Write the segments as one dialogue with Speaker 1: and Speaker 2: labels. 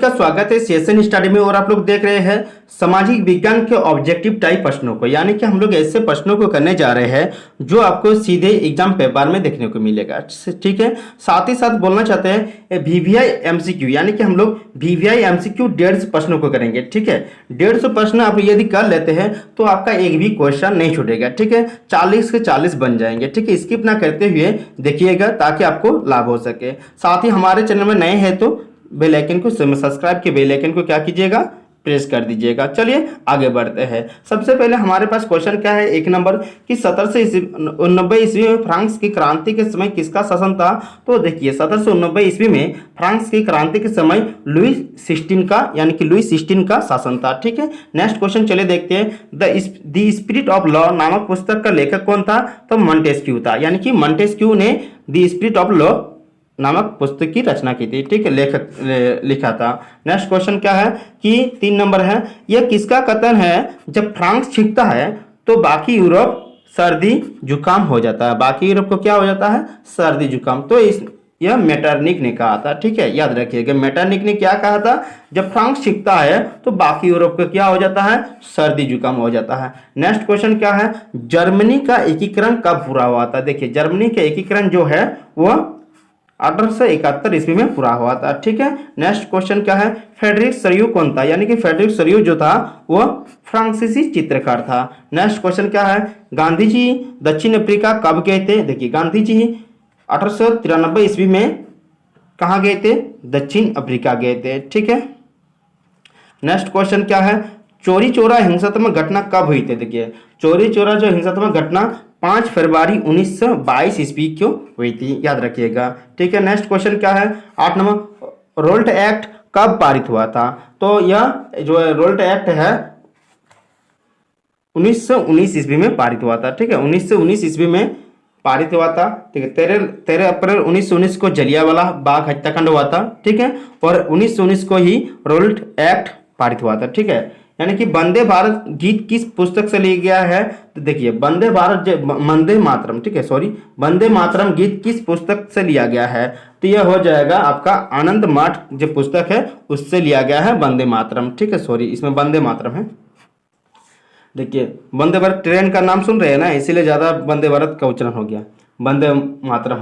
Speaker 1: का स्वागत है सेशन स्टडी में। और आप लोग देख रहे हैं सामाजिक विज्ञान के ऑब्जेक्टिव टाइप प्रश्नों को, यानी कि हम लोग ऐसे प्रश्नों को करने जा रहे हैं जो आपको सीधे एग्जाम पेपर में देखने को मिलेगा। ठीक है, साथ ही साथ बोलना चाहते हैं वीवीआई एमसीक्यू, यानी कि हम लोग वीवीआई एमसीक्यू 150 प्रश्नों को करेंगे। ठीक है, 150 प्रश्न आप यदि कर लेते हैं तो आपका एक भी क्वेश्चन नहीं छूटेगा। ठीक है, 40 के 40 बन जाएंगे। ठीक है, स्किप ना करते हुए देखिएगा ताकि आपको लाभ हो सके। साथ ही हमारे चैनल में नए हैं तो बेल आइकन को सब्सक्राइब के बेल आइकन को क्या कीजिएगा, प्रेस कर दीजिएगा। चलिए आगे बढ़ते हैं। सबसे पहले हमारे पास क्वेश्चन क्या है, 1 नंबर कि 1790 ईस्वी में फ्रांस की क्रांति के समय किसका शासन था। तो देखिए 1790 ईस्वी में फ्रांस की क्रांति के समय लुई 16 का, यानी कि लुई 16 का शासन था। ठीक है, नेक्स्ट क्वेश्चन चलिए देखते हैं। द स्पिरिट ऑफ लॉ नामक पुस्तक का लेखक कौन था। तो मॉन्टेस्क्यू था, यानी कि मॉन्टेस्क्यू ने द स्पिरिट ऑफ लॉ नामक पुस्तक की रचना की थी। ठीक है, लेखक लिखा था। नेक्स्ट क्वेश्चन क्या है कि 3 नंबर है, यह किसका कथन है जब फ्रांस छिपता है तो बाकी यूरोप सर्दी जुकाम हो जाता है। बाकी यूरोप को क्या हो जाता है, सर्दी जुकाम। तो यह मेटरनिक ने कहा था। ठीक है, याद रखिएगा मेटरनिक ने क्या कहा था, जब फ्रांस छिपता है तो बाकी यूरोप को क्या हो जाता है, सर्दी जुकाम हो जाता है। नेक्स्ट क्वेश्चन क्या है, जर्मनी का एकीकरण कब पूरा हुआ था। देखिए जर्मनी का एकीकरण जो है वह 1871 ईस्वी में पूरा हुआ था। ठीक है, नेक्स्ट क्वेश्चन क्या है, फ्रेडरिक सरियू कौन था। यानी कि फ्रेडरिक सरियू जो था वह फ्रांसीसी चित्रकार था। नेक्स्ट क्वेश्चन क्या है, गांधी जी दक्षिण अफ्रीका कब गए थे। देखिए गांधी जी 1893 ईस्वी में कहाँ गए थे, दक्षिण अफ्रीका गए थे। ठीक है, नेक्स्ट क्वेश्चन क्या है, चौरी चौरा हिंसात्मक घटना कब हुई थी। देखिए चौरी चौरा जो हिंसात्मक घटना 5 फरवरी 1922 ईस्वी को हुई थी, याद रखिएगा। ठीक है, नेक्स्ट क्वेश्चन क्या है, 8 नंबर, रोल्ट एक्ट कब पारित हुआ था। तो यह जो रोल्ट एक्ट है 1919 ईस्वी में पारित हुआ था। ठीक है, 1919 ईस्वी में पारित हुआ था। ठीक है, 13 अप्रैल 1919 को जलियांवाला बाग हत्याकांड हुआ था। ठीक है, और 1919 को ही रोल्ट एक्ट पारित हुआ था। ठीक है, यानी कि वंदे भारत गीत किस पुस्तक से लिया गया है। तो देखिए वंदे मातरम, ठीक है सॉरी, वंदे मातरम गीत किस पुस्तक से लिया गया है। तो यह हो जाएगा आपका आनंद मठ जो पुस्तक है उससे लिया गया है वंदे मातरम। ठीक है, सॉरी इसमें वंदे मातरम है। देखिए वंदे भारत ट्रेन का नाम सुन रहे हैं ना, इसीलिए ज्यादा वंदे भारत का उच्चारण हो गया, वंदे मातरम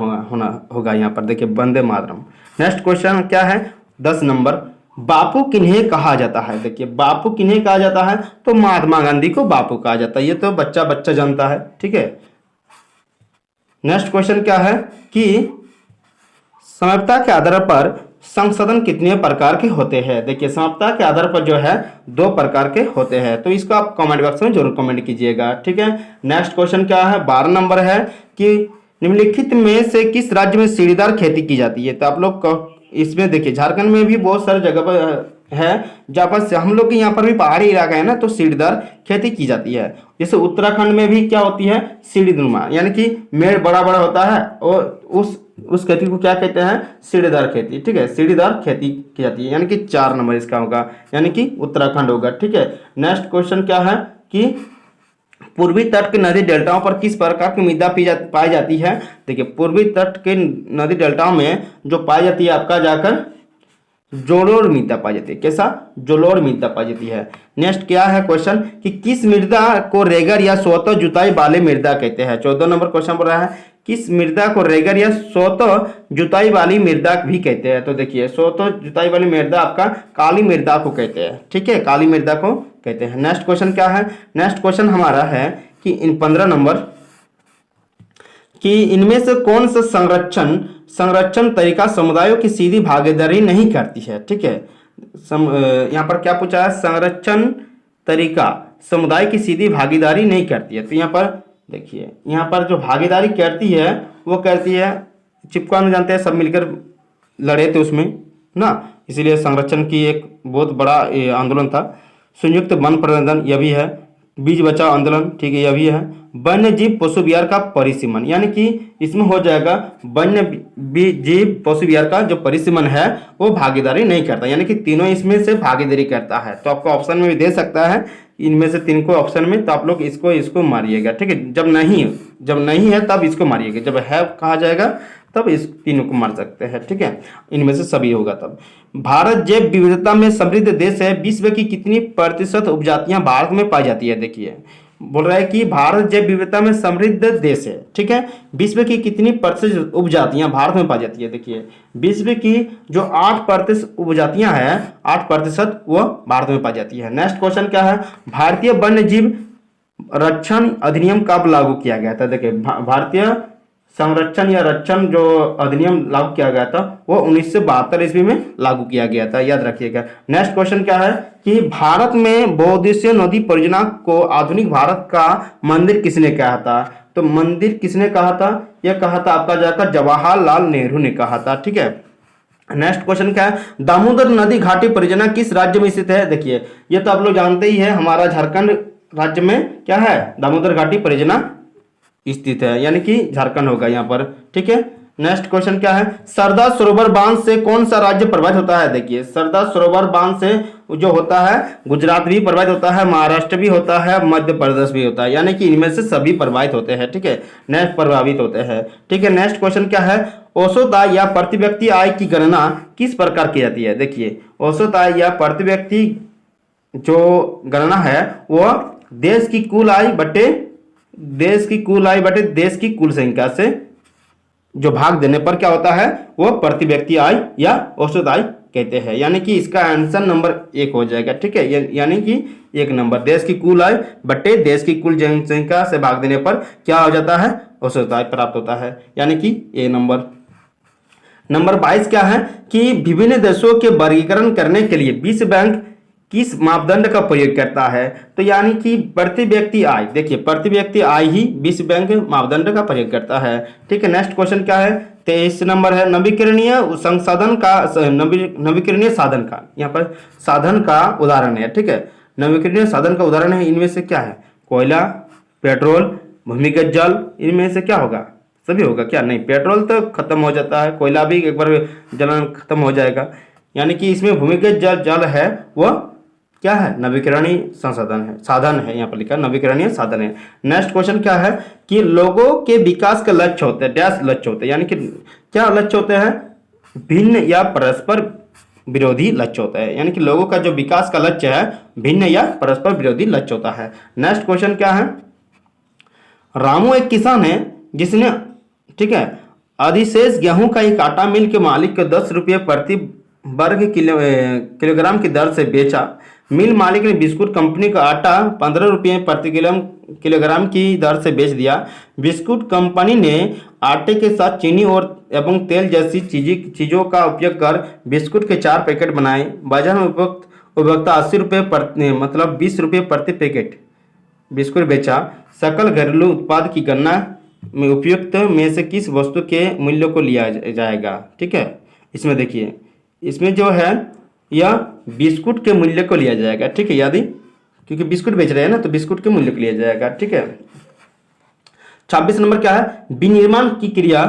Speaker 1: होगा यहाँ पर। देखिए वंदे मातरम। नेक्स्ट क्वेश्चन क्या है, 10 नंबर, बापू किन्हें कहा जाता है। देखिए बापू किन्हें कहा जाता है, तो महात्मा गांधी को बापू कहा जाता है। ये तो बच्चा बच्चा जानता है। ठीक है, नेक्स्ट क्वेश्चन क्या है कि समयता के आधार पर संशोधन कितने प्रकार के होते हैं। देखिए समयता के आधार पर जो है 2 प्रकार के होते हैं, तो इसको आप कमेंट बॉक्स में जरूर कमेंट कीजिएगा। ठीक है, नेक्स्ट क्वेश्चन क्या है, 12 नंबर है कि निम्नलिखित में से किस राज्य में सीढ़ीदार खेती की जाती है। तो आप लोग इसमें देखिए झारखंड में भी बहुत सारी जगह पर है जहाँ पर हम लोग के यहाँ पर भी पहाड़ी इलाका है ना, तो सीढ़ीदार खेती की जाती है। जैसे उत्तराखंड में भी क्या होती है, सीढ़ीनुमा, यानी कि मेड़ बड़ा बड़ा होता है और उस खेती को क्या कहते हैं, सीढ़ीदार खेती। ठीक है, सीढ़ीदार खेती की जाती है, यानी कि 4 नंबर इसका होगा, यानी कि उत्तराखंड होगा। ठीक है, नेक्स्ट क्वेश्चन क्या है कि पूर्वी तट के नदी डेल्टाओं पर किस प्रकार की मृदा पाई जाती है। देखिए पूर्वी तट के नदी डेल्टाओं में जो पाई जाती है आपका जाकर जोलोर मृदा पाई जाती है। कैसा, जोलोर मृदा पाई जाती है। नेक्स्ट क्या है क्वेश्चन कि किस मृदा को रेगर या स्वतः जुताई वाले मृदा कहते हैं। 14 नंबर क्वेश्चन बोल रहा है किस मृदा को रेगर या स्वतः जुताई वाली मृदा भी कहते हैं। तो देखिए स्वतः जुताई वाली मृदा आपका काली मृदा को कहते हैं। ठीक है, काली मृदा को कहते हैं। नेक्स्ट क्वेश्चन क्या है, नेक्स्ट क्वेश्चन हमारा है कि इन 15 नंबर कि इनमें से कौन सा संरक्षण तरीका समुदायों की सीधी भागीदारी नहीं करती है। ठीक है, यहाँ पर क्या पूछा है, संरक्षण तरीका समुदाय की सीधी भागीदारी नहीं करती है। तो यहाँ पर देखिए यहाँ पर जो भागीदारी करती है वो करती है, चिपकॉन जानते हैं, सब मिलकर लड़े थे उसमें ना, इसीलिए संरक्षण की एक बहुत बड़ा आंदोलन था। संयुक्त वन प्रबंधन यह भी है, बीज बचाओ आंदोलन, ठीक है, यह भी है। वन्य जीव पशु विहार का परिसीमन, यानी कि इसमें हो जाएगा वन्य जीव पशु विहार का जो परिसीमन है वो भागीदारी नहीं करता, यानी कि तीनों इसमें से भागीदारी करता है। तो आपको ऑप्शन में भी दे सकता है इनमें से 3 को ऑप्शन में, तो आप लोग इसको मारिएगा। ठीक है, जब नहीं है तब इसको मारिएगा, जब है कहा जाएगा तब इस तीनों को मार सकते हैं, ठीक है, इनमें से सभी होगा तब। भारत जैव विविधता में समृद्ध देश है, विश्व की कितनी प्रतिशत उपजातियां भारत में पाई जाती है? देखिए बोल रहा है कि भारत जैव विविधता में समृद्ध देश है, ठीक है, विश्व की कितनी प्रतिशत उपजातियां भारत में पाई जाती है? देखिए विश्व की जो 8% उपजातियां हैं, 8% वो भारत में पाई जाती है। नेक्स्ट क्वेश्चन क्या है? भारतीय वन्य जीव रक्षण अधिनियम कब लागू किया गया था? देखिए भारतीय संरक्षण या रक्षण जो अधिनियम लागू किया गया था वो 1972 ईस्वी में लागू किया गया था, याद रखिएगा। नेक्स्ट क्वेश्चन क्या है कि भारत में बहुउद्देशीय नदी परियोजना को आधुनिक भारत का मंदिर किसने कहा था? तो मंदिर किसने कहा था? यह कहा था आपका जाकर जवाहरलाल नेहरू ने कहा था, ठीक है। नेक्स्ट क्वेश्चन क्या है? दामोदर नदी घाटी परियोजना किस राज्य में स्थित है? देखिए ये तो आप लोग जानते ही है, हमारा झारखंड राज्य में क्या है, दामोदर घाटी परियोजना स्थित है, यानी कि झारखंड होगा यहाँ पर, ठीक है। नेक्स्ट क्वेश्चन क्या है? सरदार सरोवर बांध से कौन सा राज्य प्रभावित होता है? देखिए सरदार सरोवर बांध से जो होता है गुजरात भी प्रभावित होता है, महाराष्ट्र भी होता है, मध्य प्रदेश भी होता है, यानी कि इनमें से सभी प्रभावित होते हैं, ठीक है, नेक्स्ट प्रभावित होते हैं, ठीक है। नेक्स्ट क्वेश्चन क्या है? औसत आय या प्रति व्यक्ति आय की गणना किस प्रकार की जाती है? देखिए औसत आय या प्रति व्यक्ति जो गणना है वो देश की कुल आय बटे देश की कुल संख्या से जो भाग देने पर क्या होता है वो प्रति व्यक्ति आय या औसत आय कहते हैं, यानी कि इसका आंसर नंबर 1 हो जाएगा, ठीक है, यानी कि 1 नंबर देश की कुल आय बटे देश की कुल जनसंख्या से भाग देने पर क्या हो जाता है? औसत आय प्राप्त होता है, यानी कि ए नंबर। नंबर 22 क्या है कि विभिन्न देशों के वर्गीकरण करने के लिए विश्व बैंक किस मापदंड का प्रयोग करता है? तो यानी कि प्रति व्यक्ति आय, देखिए प्रति व्यक्ति आय ही विश्व बैंक मापदंड का प्रयोग करता है, ठीक है। नेक्स्ट क्वेश्चन क्या है? 23 नंबर है नवीकरणीय संसाधन का नवीकरणीय साधन का, यहाँ पर साधन का उदाहरण है, ठीक है, नवीकरणीय साधन का उदाहरण है, इनमें से क्या है? कोयला, पेट्रोल, भूमिगत जल, इनमें से क्या होगा? सभी होगा क्या? नहीं, पेट्रोल तो खत्म हो जाता है, कोयला भी एक बार जलन खत्म हो जाएगा, यानी कि इसमें भूमिगत जल है वह क्या है? नवीकरणीय संसाधन है, साधन है, यहाँ पर लिखा नवीकरणीय साधन है। नेक्स्ट क्वेश्चन क्या है कि लोगों के विकास का लक्ष्य होते हैं, डैश लक्ष्य होते हैं, यानी कि क्या लक्ष्य होते हैं? भिन्न या परस्पर विरोधी लक्ष्य होता है, यानी कि लोगों का जो विकास का लक्ष्य है भिन्न या परस्पर विरोधी लक्ष्य होता है। नेक्स्ट क्वेश्चन क्या है? रामू एक किसान है जिसने, ठीक है, अधिशेष गेहूं का एक आटा मिल के मालिक को 10 रुपये प्रति वर्ग किलोग्राम की दर से बेचा। मिल मालिक ने बिस्कुट कंपनी का आटा 15 रुपये प्रति किलोग्राम की दर से बेच दिया। बिस्कुट कंपनी ने आटे के साथ चीनी और एवं तेल जैसी चीज़ों का उपयोग कर बिस्कुट के 4 पैकेट बनाए। बाजार में उपभोक्ता 80 रुपये मतलब 20 रुपये प्रति पैकेट बिस्कुट बेचा। सकल घरेलू उत्पाद की गणना में उपयुक्त में से किस वस्तु के मूल्य को लिया जाएगा? ठीक है, इसमें देखिए, इसमें जो है यह बिस्कुट के मूल्य को लिया जाएगा, ठीक है, यदि क्योंकि बिस्कुट बेच रहे हैं ना तो बिस्कुट के मूल्य को लिया जाएगा, ठीक है। 26 नंबर क्या है? विनिर्माण की क्रिया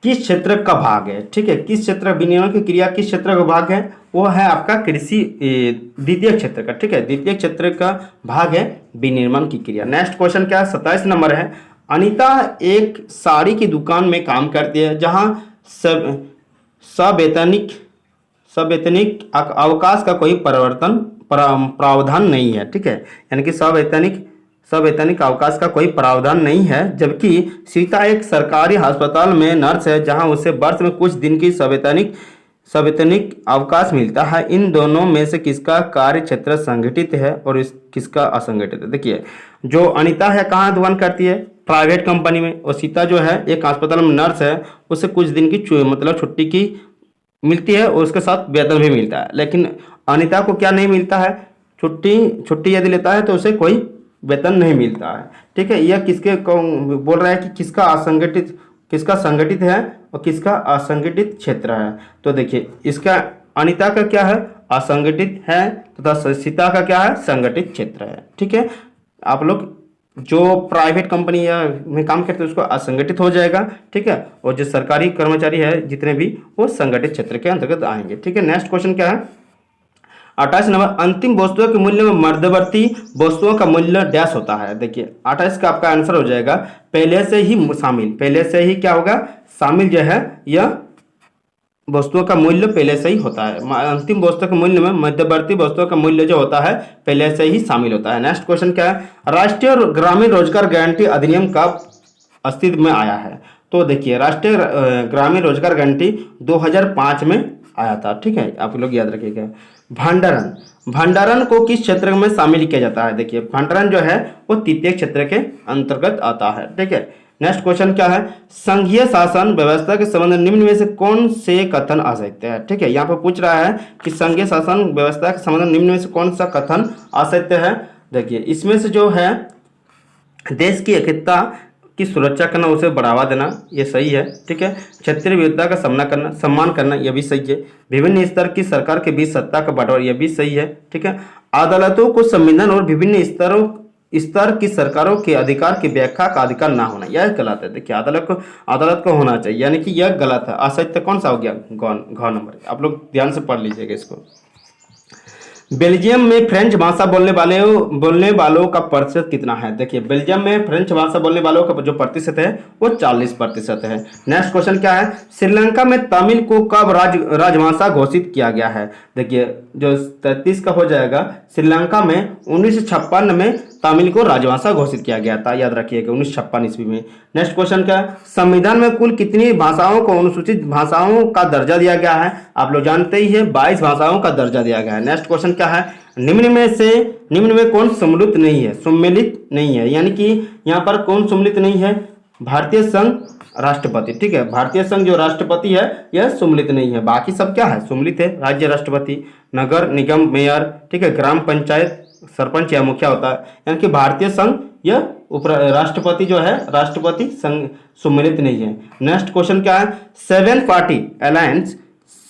Speaker 1: किस क्षेत्र का भाग है? ठीक है, किस क्षेत्र विनिर्माण की क्रिया किस क्षेत्र का भाग है? वो है आपका कृषि द्वितीय क्षेत्र का, ठीक है, द्वितीय क्षेत्र का भाग है विनिर्माण की क्रिया। नेक्स्ट क्वेश्चन क्या है? 27 नंबर है। अनीता एक साड़ी की दुकान में काम करती है जहां सवैतनिक अवकाश का कोई प्रावधान नहीं है, ठीक है, यानी कि सवैतनिक अवकाश का कोई प्रावधान नहीं है। जबकि सीता एक सरकारी अस्पताल में नर्स है जहां उसे वर्ष में कुछ दिन की सवैतनिक अवकाश मिलता है। इन दोनों में से किसका कार्य क्षेत्र संगठित है और किसका असंगठित है? देखिए, जो अनीता है कहाँ दुकान करती है? प्राइवेट कंपनी में, और सीता जो है एक अस्पताल में नर्स है, उसे कुछ दिन की मतलब छुट्टी की मिलती है और उसके साथ वेतन भी मिलता है। लेकिन अनीता को क्या नहीं मिलता है? छुट्टी यदि लेता है तो उसे कोई वेतन नहीं मिलता है, ठीक है। यह किसके बोल रहा है कि किसका संगठित है और किसका असंगठित क्षेत्र है? तो देखिए, इसका अनीता का क्या है? असंगठित है, तथा सीता का क्या है? संगठित क्षेत्र है, ठीक है। आप लोग जो प्राइवेट कंपनी या में काम करते हैं उसको असंगठित हो जाएगा, ठीक है, और जो सरकारी कर्मचारी है जितने भी वो संगठित क्षेत्र के अंतर्गत आएंगे, ठीक है। नेक्स्ट क्वेश्चन क्या है? 28 नंबर, अंतिम वस्तुओं के मूल्य में मध्यवर्ती वस्तुओं का मूल्य डैश होता है। देखिए 28 का आपका आंसर हो जाएगा पहले से ही शामिल, पहले से ही क्या होगा, शामिल जो है यह वस्तुओं का मूल्य पहले से ही होता है। अंतिम वस्तु के मूल्य में मध्यवर्ती वस्तुओं का मूल्य जो होता है पहले से ही शामिल होता है। नेक्स्ट क्वेश्चन क्या है, राष्ट्रीय ग्रामीण रोजगार गारंटी अधिनियम कब अस्तित्व में आया है? तो देखिए राष्ट्रीय ग्रामीण रोजगार गारंटी 2005 में आया था, ठीक है, आप लोग याद रखिएगा। भंडारण, भंडारण को किस क्षेत्र में शामिल किया जाता है? देखिए भंडारण जो है वो तृतीय क्षेत्र के अंतर्गत आता है, ठीक है। नेक्स्ट क्वेश्चन क्या है, संघीय शासन व्यवस्था के संबंध में निम्न में से कौन से कथन आ सकते हैं? ठीक है, यहाँ पर पूछ रहा है कि संघीय शासन व्यवस्था के संबंध में निम्न में से कौन सा कथन आ सकते हैं। देखिए इसमें से जो है देश की एकता की सुरक्षा करना, उसे बढ़ावा देना, ये सही है, ठीक है। क्षेत्रीय विविधता का सामना करना, सम्मान करना, यह भी सही है। विभिन्न स्तर की सरकार के बीच सत्ता का बंटवारा, यह भी सही है, ठीक है। अदालतों को संविधान और विभिन्न स्तर की सरकारों के अधिकार की व्याख्या का अधिकार ना होना, यह गलत है। देखिए अदालत को होना चाहिए, यानी कि यह गलत है। असत्य कौन सा हो गया, घ नंबर। आप लोग ध्यान से पढ़ लीजिएगा इसको। बेल्जियम में फ्रेंच भाषा बोलने वालों का प्रतिशत कितना है? देखिए बेल्जियम में फ्रेंच भाषा बोलने वालों का जो प्रतिशत है वो 40% है। नेक्स्ट क्वेश्चन क्या है, श्रीलंका में तमिल को कब राजभाषा घोषित किया गया है? देखिए जो 33 का हो जाएगा, श्रीलंका में 1956 में तमिल को राजभाषा घोषित किया गया था, याद रखिएगा 1956 ईस्वी में। नेक्स्ट क्वेश्चन क्या है, संविधान में कुल कितनी भाषाओं को अनुसूचित भाषाओं का दर्जा दिया गया है? आप लोग जानते ही है 22 भाषाओं का दर्जा दिया गया है। नेक्स्ट क्वेश्चन क्या है, निम्न में कौन सम्मिलित नहीं है, यानी कि यहाँ पर कौन सम्मिलित नहीं है? भारतीय संघ राष्ट्रपति, ठीक है, भारतीय संघ जो राष्ट्रपति है यह सम्मिलित नहीं है, बाकी सब क्या है, सम्मिलित है। राज्य राष्ट्रपति, नगर निगम मेयर, ठीक है, ग्राम पंचायत सरपंच या मुखिया होता है, यानी कि भारतीय संघ यह राष्ट्रपति जो है राष्ट्रपति संघ सम्मिलित नहीं है। नेक्स्ट क्वेश्चन क्या है, 7 पार्टी अलायंस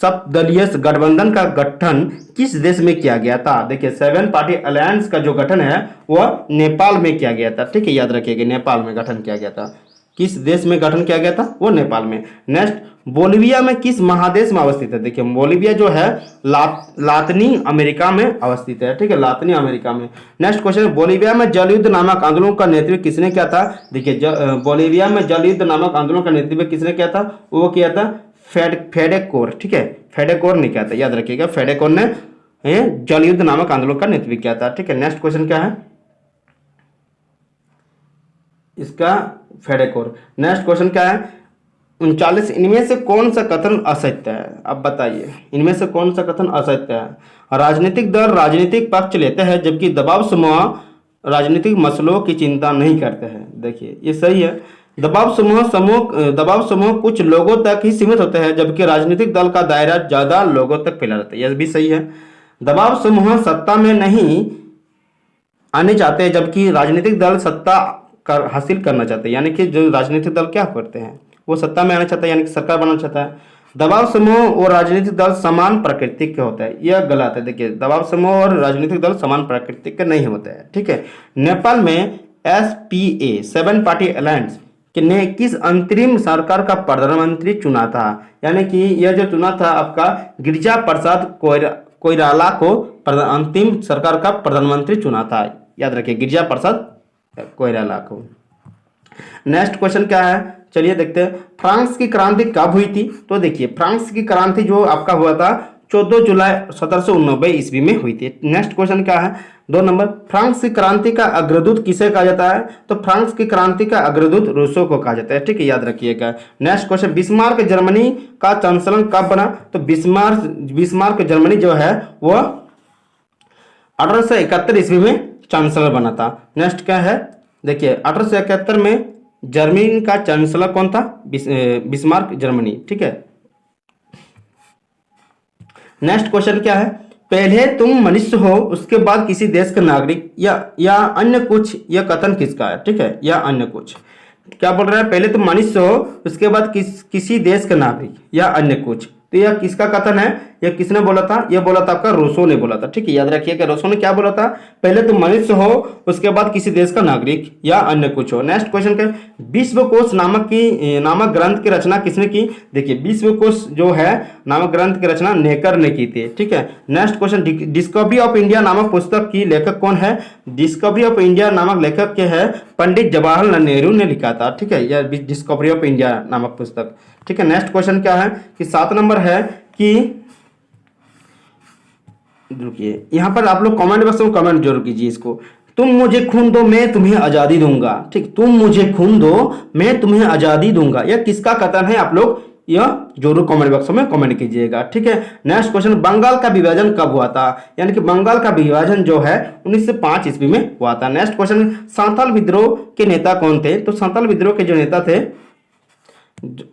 Speaker 1: सप्तदलीय गठबंधन का गठन किस देश में किया गया था? देखिए 7 पार्टी अलायंस का जो गठन है वह नेपाल में किया गया था, ठीक है, याद रखिएगा नेपाल में गठन किया गया था। किस देश में गठन किया गया था? वो नेपाल में। नेक्स्ट, बोलिविया में किस महादेश में अवस्थित है? देखिए बोलिविया जो है लातिनी अमेरिका में अवस्थित है, ठीक है, लातिनी अमेरिका में। नेक्स्ट क्वेश्चन, बोलिविया में जल युद्ध नामक आंदोलन का नेतृत्व किसने किया था? देखिए बोलिविया में जल युद्ध नामक आंदोलन का नेतृत्व किसने किया था? वो किया था फेडेकोर, ठीक है, फेडेकोर ने किया था, याद रखिएगा फेडेकोर ने जल युद्ध नामक आंदोलन का नेतृत्व किया था, ठीक है। नेक्स्ट क्वेश्चन क्या है इसका, फेडेकोर। नेक्स्ट क्वेश्चन क्या है, 39, इनमें से कौन सा कथन असत्य है? अब बताइए इनमें से कौन सा कथन असत्य है? राजनीतिक दल राजनीतिक पक्ष लेते हैं जबकि दबाव समूह राजनीतिक मसलों की चिंता नहीं करते हैं। देखिए ये सही है। दबाव समूह कुछ लोगों तक ही सीमित होते हैं जबकि राजनीतिक दल का दायरा ज्यादा लोगों तक फैला रहता है, यह भी सही है। दबाव समूह सत्ता में नहीं आने चाहते जबकि राजनीतिक दल सत्ता हासिल करना चाहते हैं, यानी कि जो राजनीतिक दल क्या करते हैं वो सत्ता में आना चाहता है, यानी कि सरकार बनाना चाहता है। दबाव समूह और राजनीतिक दल समान प्रकृति के होता है, यह गलत है। देखिए दबाव समूह और राजनीतिक दल समान प्रकृति के नहीं होते हैं, ठीक है। नेपाल में SPA 7 पार्टी अलायंस ने किस अंतरिम सरकार का प्रधानमंत्री चुना था? यानी कि यह जो चुना था आपका गिरिजा प्रसाद कोइराला को अंतिम सरकार का प्रधानमंत्री चुना था, याद रखिए गिरिजा प्रसाद कोइराला को। नेक्स्ट क्वेश्चन क्या है, चलिए देखते हैं। फ्रांस की क्रांति कब हुई थी? तो देखिए फ्रांस की क्रांति जो आपका हुआ था 14 जुलाई 1789 ईस्वी में हुई थी। नेक्स्ट क्वेश्चन क्या है, 2 नंबर, फ्रांस की क्रांति का अग्रदूत किसे कहा जाता है? तो फ्रांस की क्रांति का अग्रदूत रूसो को कहा जाता है, ठीक है, याद रखिएगा। नेक्स्ट क्वेश्चन, बिस्मार्क जर्मनी का चांसलर कब बना? तो बिस्मार्क जर्मनी जो है वह 1871 ईस्वी में चांसलर बना था। नेक्स्ट क्या है, देखिए 1871 में जर्मनी का चांसलर कौन था? बिस्मार्क जर्मनी, ठीक है। नेक्स्ट क्वेश्चन क्या है, पहले तुम मनुष्य हो उसके बाद किसी देश का नागरिक या अन्य कुछ, यह कथन किसका है? ठीक है, या अन्य कुछ। क्या बोल रहा है, पहले तुम मनुष्य हो उसके बाद किसी देश का नागरिक या अन्य कुछ, तो यह किसका कथन है, यह किसने बोला था, यह बोला था आपका रूसो ने बोला था। ठीक है, याद रखिए कि रूसो ने क्या बोला था, पहले तुम मनुष्य हो, उसके बाद किसी देश का नागरिक या अन्य कुछ हो। नेक्स्ट क्वेश्चन का विश्वकोश नामक ग्रंथ की रचना किसने की। देखिए विश्वकोश जो है नामक ग्रंथ की रचना नेकर ने की थी। ठीक है, next question discovery of India नामक पुस्तक की लेखक कौन है। डिस्कवरी ऑफ इंडिया नामक लेखक के है पंडित जवाहरलाल नेहरू ने लिखा था। ठीक है, यह डिस्कवरी ऑफ इंडिया नामक पुस्तक। ठीक है, नेक्स्ट क्वेश्चन क्या है कि 7 नंबर है कि रुकिए यहाँ पर आप लोग कमेंट बॉक्स में कमेंट जरूर कीजिए इसको, तुम मुझे खून दो मैं तुम्हें आजादी दूंगा। ठीक, तुम मुझे खून दो मैं तुम्हें आजादी दूंगा, यह किसका कथन है, आप लोग यह जरूर कमेंट बॉक्स में कमेंट कीजिएगा। ठीक है, नेक्स्ट क्वेश्चन बंगाल का विभाजन कब हुआ था, यानी कि बंगाल का विभाजन जो है 1905 ईस्वी में हुआ था। नेक्स्ट क्वेश्चन सांथाल विद्रोह के नेता कौन थे। तो सांथाल विद्रोह के जो नेता थे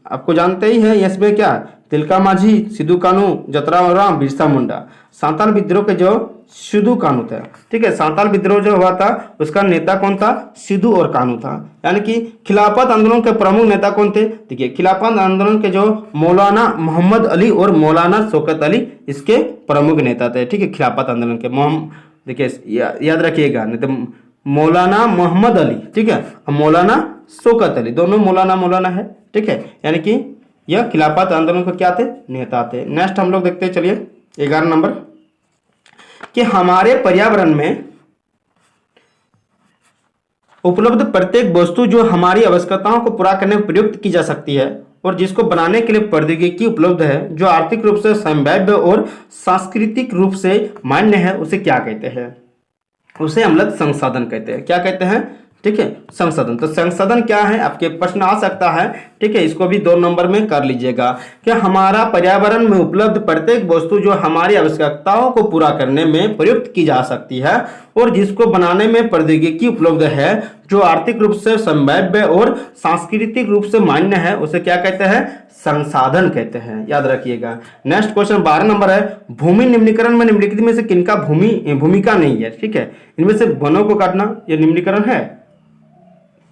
Speaker 1: आपको जानते ही है, इसमें क्या तिलका माझी, सिद्धू कानू, जतराम राम, बिरसा मुंडा। सांथाल विद्रोह के जो सिद्धू कानू थे। ठीक है, सांथाल विद्रोह जो हुआ था उसका नेता कौन था, सिद्धू और कानू था। यानी कि खिलाफत आंदोलन के प्रमुख नेता कौन थे। देखिए खिलाफत आंदोलन के जो मौलाना मोहम्मद अली और मौलाना शौकत अली इसके प्रमुख नेता थे। ठीक है, खिलाफत आंदोलन के देखिए याद रखिएगा, नहीं तो मौलाना मोहम्मद अली, ठीक है, मौलाना शौकत अली, दोनों मौलाना है। ठीक है, यानी कि यह खिलाफत आंदोलन के क्या थे, नेता थे। नेक्स्ट हम लोग देखते हैं, चलिए 11 नंबर कि हमारे पर्यावरण में उपलब्ध प्रत्येक वस्तु जो हमारी आवश्यकताओं को पूरा करने में प्रयुक्त की जा सकती है और जिसको बनाने के लिए प्रौद्योगिकी उपलब्ध है, जो आर्थिक रूप से संभाव्य और सांस्कृतिक रूप से मान्य है, उसे क्या कहते हैं, उसे हम लोग संसाधन कहते हैं। क्या कहते हैं, ठीक है, संसाधन। तो संसाधन क्या है, आपके प्रश्न आ सकता है। ठीक है, इसको भी 2 नंबर में कर लीजिएगा कि हमारा पर्यावरण में उपलब्ध प्रत्येक वस्तु जो हमारी आवश्यकताओं को पूरा करने में प्रयुक्त की जा सकती है और जिसको बनाने में प्रौद्योगिकी उपलब्ध है, जो आर्थिक रूप से संभाव्य और सांस्कृतिक रूप से मान्य है, उसे क्या कहते हैं, संसाधन कहते हैं। याद रखिएगा। नेक्स्ट क्वेश्चन 12 नंबर है भूमि निम्नीकरण में निम्नलिखित में से किनका भूमिका नहीं है। ठीक है, इनमें से वनों को काटना यह निम्नीकरण है,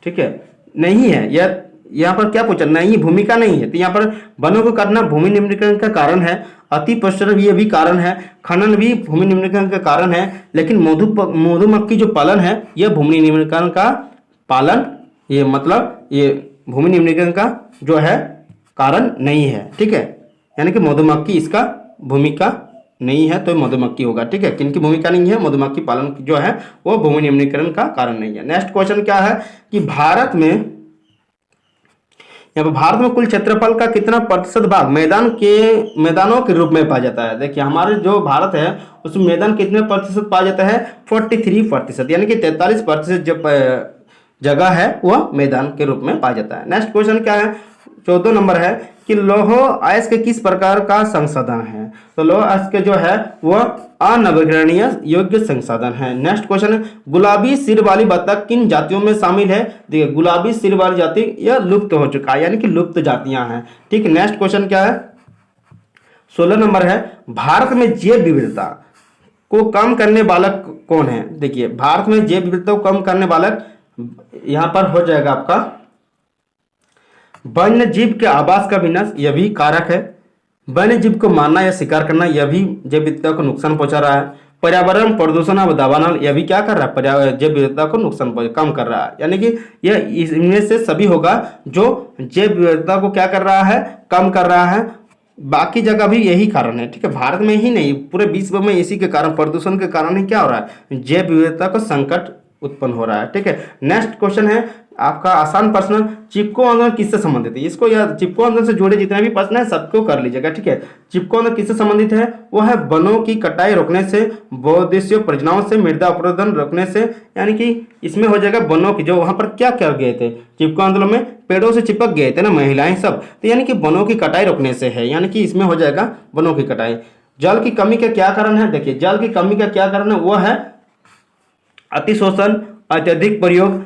Speaker 1: ठीक है, नहीं है। यह यहाँ पर क्या पूछा, नहीं भूमिका नहीं है, तो यहाँ पर वनों को काटना भूमि निम्नीकरण का कारण है, अति प्रसरण ये भी कारण है, खनन भी भूमि निम्नीकरण का कारण है, लेकिन मधुमक्खी जो पालन है यह भूमि निम्नीकरण का पालन, ये मतलब ये भूमि निम्नीकरण का जो है कारण नहीं है। ठीक है, यानी कि मधुमक्खी इसका भूमिका नहीं है, तो मधुमक्खी होगा। ठीक है, किनकी भूमिका नहीं है, मधुमक्खी पालन जो है वो भूमि निम्नीकरण का कारण नहीं है। नेक्स्ट क्वेश्चन क्या है कि भारत में कुल क्षेत्रफल का कितना प्रतिशत भाग मैदानों के रूप में पाया जाता है। देखिए हमारे जो भारत है उसमें मैदान कितने प्रतिशत पाया जाता है, 43%, यानी कि 43% जो जगह है वह मैदान के रूप में पाया जाता है। नेक्स्ट क्वेश्चन क्या है, 14 नंबर है कि लौह अयस्क के किस प्रकार का संसाधन है। तो लौह अयस्क के जो है वह अनवीकरणीय योग्य संसाधन है। नेक्स्ट क्वेश्चन है गुलाबी सिर वाली बतख किन जातियों में शामिल है। देखिए गुलाबी सिर वाली जाति यह लुप्त हो चुका है, यानी कि लुप्त जातियां हैं। ठीक है, नेक्स्ट क्वेश्चन क्या है, 16 नंबर है भारत में जैव विविधता को कम करने वाला कौन है। देखिए भारत में जैव विविधता को कम करने वाला यहां पर हो जाएगा आपका वन्य जीव के आवास का विनाश, यह भी कारक है। वन्य जीव को मारना या शिकार करना यह भी जैव विविधता को नुकसान पहुंचा रहा है। पर्यावरण प्रदूषण और दावानल यह भी क्या कर रहा है, जैव विविधता को नुकसान कम कर रहा है। यानी कि यह इनमें से सभी होगा जो जैव विविधता को क्या कर रहा है, कम कर रहा है। बाकी जगह भी यही कारण है। ठीक है, भारत में ही नहीं पूरे विश्व में इसी के कारण, प्रदूषण के कारण ही क्या हो रहा है, जैव विविधता को संकट उत्पन्न हो रहा है। ठीक है, नेक्स्ट क्वेश्चन है आपका आसान प्रश्न, चिपको आंदोलन किससे संबंधित है। इसको याद, चिपको आंदोलन से जुड़े जितने भी प्रश्न है सबको कर लीजिएगा। ठीक है, चिपको आंदोलन किससे संबंधित है, वो है वनों की कटाई रोकने से, बहुउद्देशीय परियोजनाओं से, मृदा अपरदन रोकने से। यानी कि इसमें हो जाएगा वनों की, जो वहां पर क्या कर गए थे चिपको आंदोलन में, पेड़ों से चिपक गए थे ना महिलाएं सब, तो यानी कि वनों की कटाई रोकने से है, यानी कि इसमें हो जाएगा वनों की कटाई। जल की कमी का क्या कारण है, देखिए जल की कमी का क्या कारण है, वो है अतिशोषण, अत्यधिक प्रयोग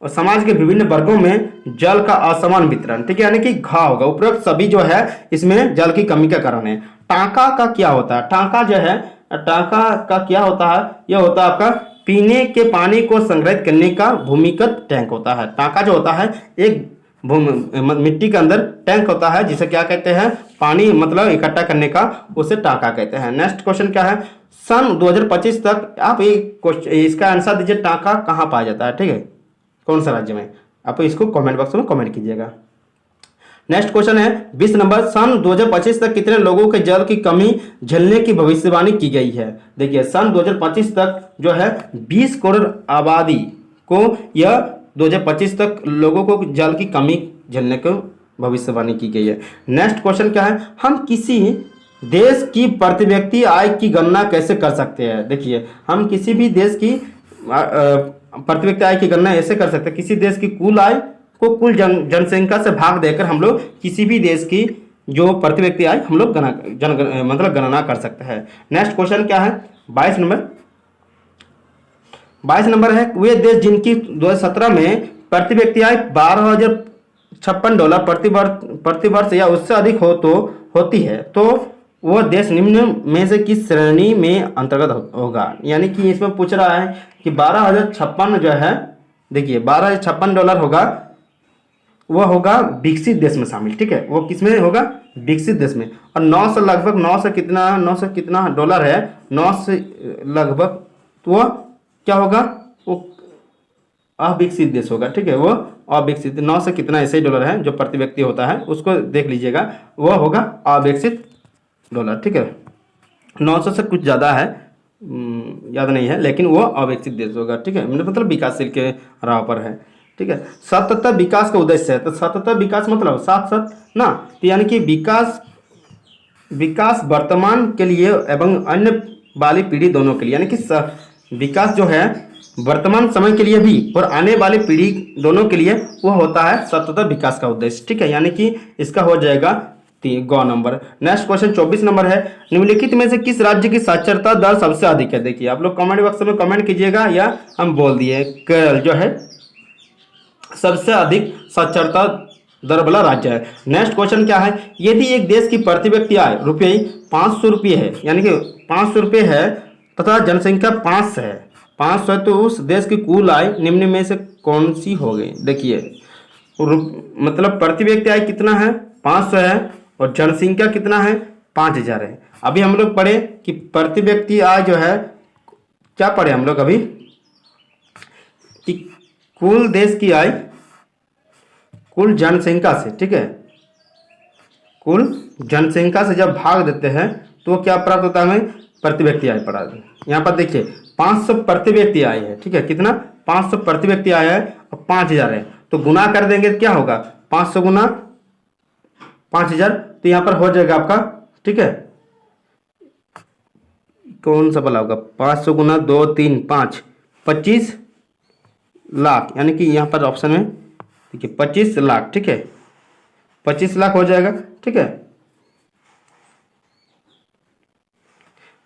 Speaker 1: और समाज के विभिन्न वर्गों में जल का असमान वितरण। ठीक है, यानी कि घा होगा। उपरोक्त सभी जो है इसमें जल की कमी का कारण है। टांका का क्या होता है, टांका जो है, टांका का क्या होता है, यह होता है आपका पीने के पानी को संग्रहित करने का भूमिगत टैंक होता है। टांका जो होता है एक मिट्टी के अंदर टैंक होता है जिसे क्या कहते हैं, पानी मतलब इकट्ठा करने का, उसे टाका कहते हैं। नेक्स्ट क्वेश्चन क्या है, सन 2025 तक आप इसका आंसर दीजिए, टाका कहाँ पाया जाता है, ठीक है, कौन सा राज्य में, आप इसको कमेंट बॉक्स में कमेंट कीजिएगा। नेक्स्ट क्वेश्चन है 20 नंबर, सन 2025 तक कितने लोगों के जल की कमी झेलने की भविष्यवाणी की गई है। देखिए सन 2025 तक जो है 20 करोड़ आबादी को यह 2025 तक लोगों को जल की कमी झेलने को भविष्यवाणी की गई है। नेक्स्ट क्वेश्चन क्या है, हम किसी देश की प्रति व्यक्ति आय की गणना कैसे कर सकते हैं। देखिए हम किसी भी देश की प्रति व्यक्ति आय की गणना ऐसे कर सकते हैं, किसी देश की कुल आय को कुल जनसंख्या से भाग देकर हम लोग किसी भी देश की जो प्रति व्यक्ति आय हम लोग मतलब गणना कर सकते हैं। नेक्स्ट क्वेश्चन क्या है 22 नंबर है, वे देश जिनकी 2017 में प्रति व्यक्ति आय $12,056 प्रति वर्ष या उससे अधिक होती है तो वह देश निम्न में से किस श्रेणी में अंतर्गत होगा। यानी कि इसमें पूछ रहा है कि 12,056 जो है, देखिए $12,056 होगा, वह होगा विकसित देश में शामिल, ठीक है, वो किस में होगा, विकसित देश में। और 9 से लगभग 9 से कितना डॉलर है, 9 से लगभग, तो वह क्या होगा, वो अविकसित देश होगा, ठीक है, वो अविकसित। 9 से कितना ऐसे डॉलर है जो प्रति व्यक्ति होता है, उसको देख लीजिएगा, वह होगा अविकसित डॉलर, ठीक है। 900 से कुछ ज़्यादा है, याद नहीं है, लेकिन वो अविकसित देश होगा, ठीक है, मतलब विकासशील के राह पर है, ठीक है। सतत विकास का उद्देश्य है, तो सतत विकास मतलब साथ साथ ना, तो यानी कि विकास वर्तमान के लिए एवं अन्य वाली पीढ़ी दोनों के लिए, यानी कि विकास जो है वर्तमान समय के लिए भी और आने वाली पीढ़ी दोनों के लिए वो होता है सतत विकास का उद्देश्य, ठीक है, यानी कि इसका हो जाएगा ग नंबर। नेक्स्ट क्वेश्चन 24 नंबर है, निम्नलिखित में से किस राज्य की साक्षरता दर सबसे अधिक है। देखिए आप लोग कमेंट बॉक्स में कमेंट कीजिएगा, या हम बोल दिए केरल जो है सबसे अधिक साक्षरता दर वाला राज्य है। नेक्स्ट क्वेश्चन क्या है, यदि एक देश की प्रति व्यक्ति आय ₹500 है, यानी कि 500 रुपये है तथा जनसंख्या 5 है, 500 है, तो उस देश की कुल आय निम्न में से कौन सी हो गई। देखिए मतलब प्रति व्यक्ति आय कितना है, 500 है, और जनसंख्या कितना है, 5000 है। अभी हम लोग पढ़े कि प्रति व्यक्ति आय जो है, क्या पढ़े हम लोग अभी, कि कुल देश की आय कुल जनसंख्या से, ठीक है, कुल जनसंख्या से जब भाग देते हैं तो क्या प्राप्त होता है, हमें प्रति व्यक्ति आय पड़ा। यहाँ पर देखिए 500 प्रति व्यक्ति आय है, ठीक है, कितना, 500 प्रति व्यक्ति आय है और 5000 है, तो गुना कर देंगे क्या होगा, 500 गुना 5000, तो यहाँ पर हो जाएगा आपका, ठीक है, कौन सा वाला होगा, 500 गुना 2 3 5 25 लाख, यानी कि यहाँ पर ऑप्शन में देखिए 25 लाख, ठीक है, 25 लाख हो जाएगा, ठीक है,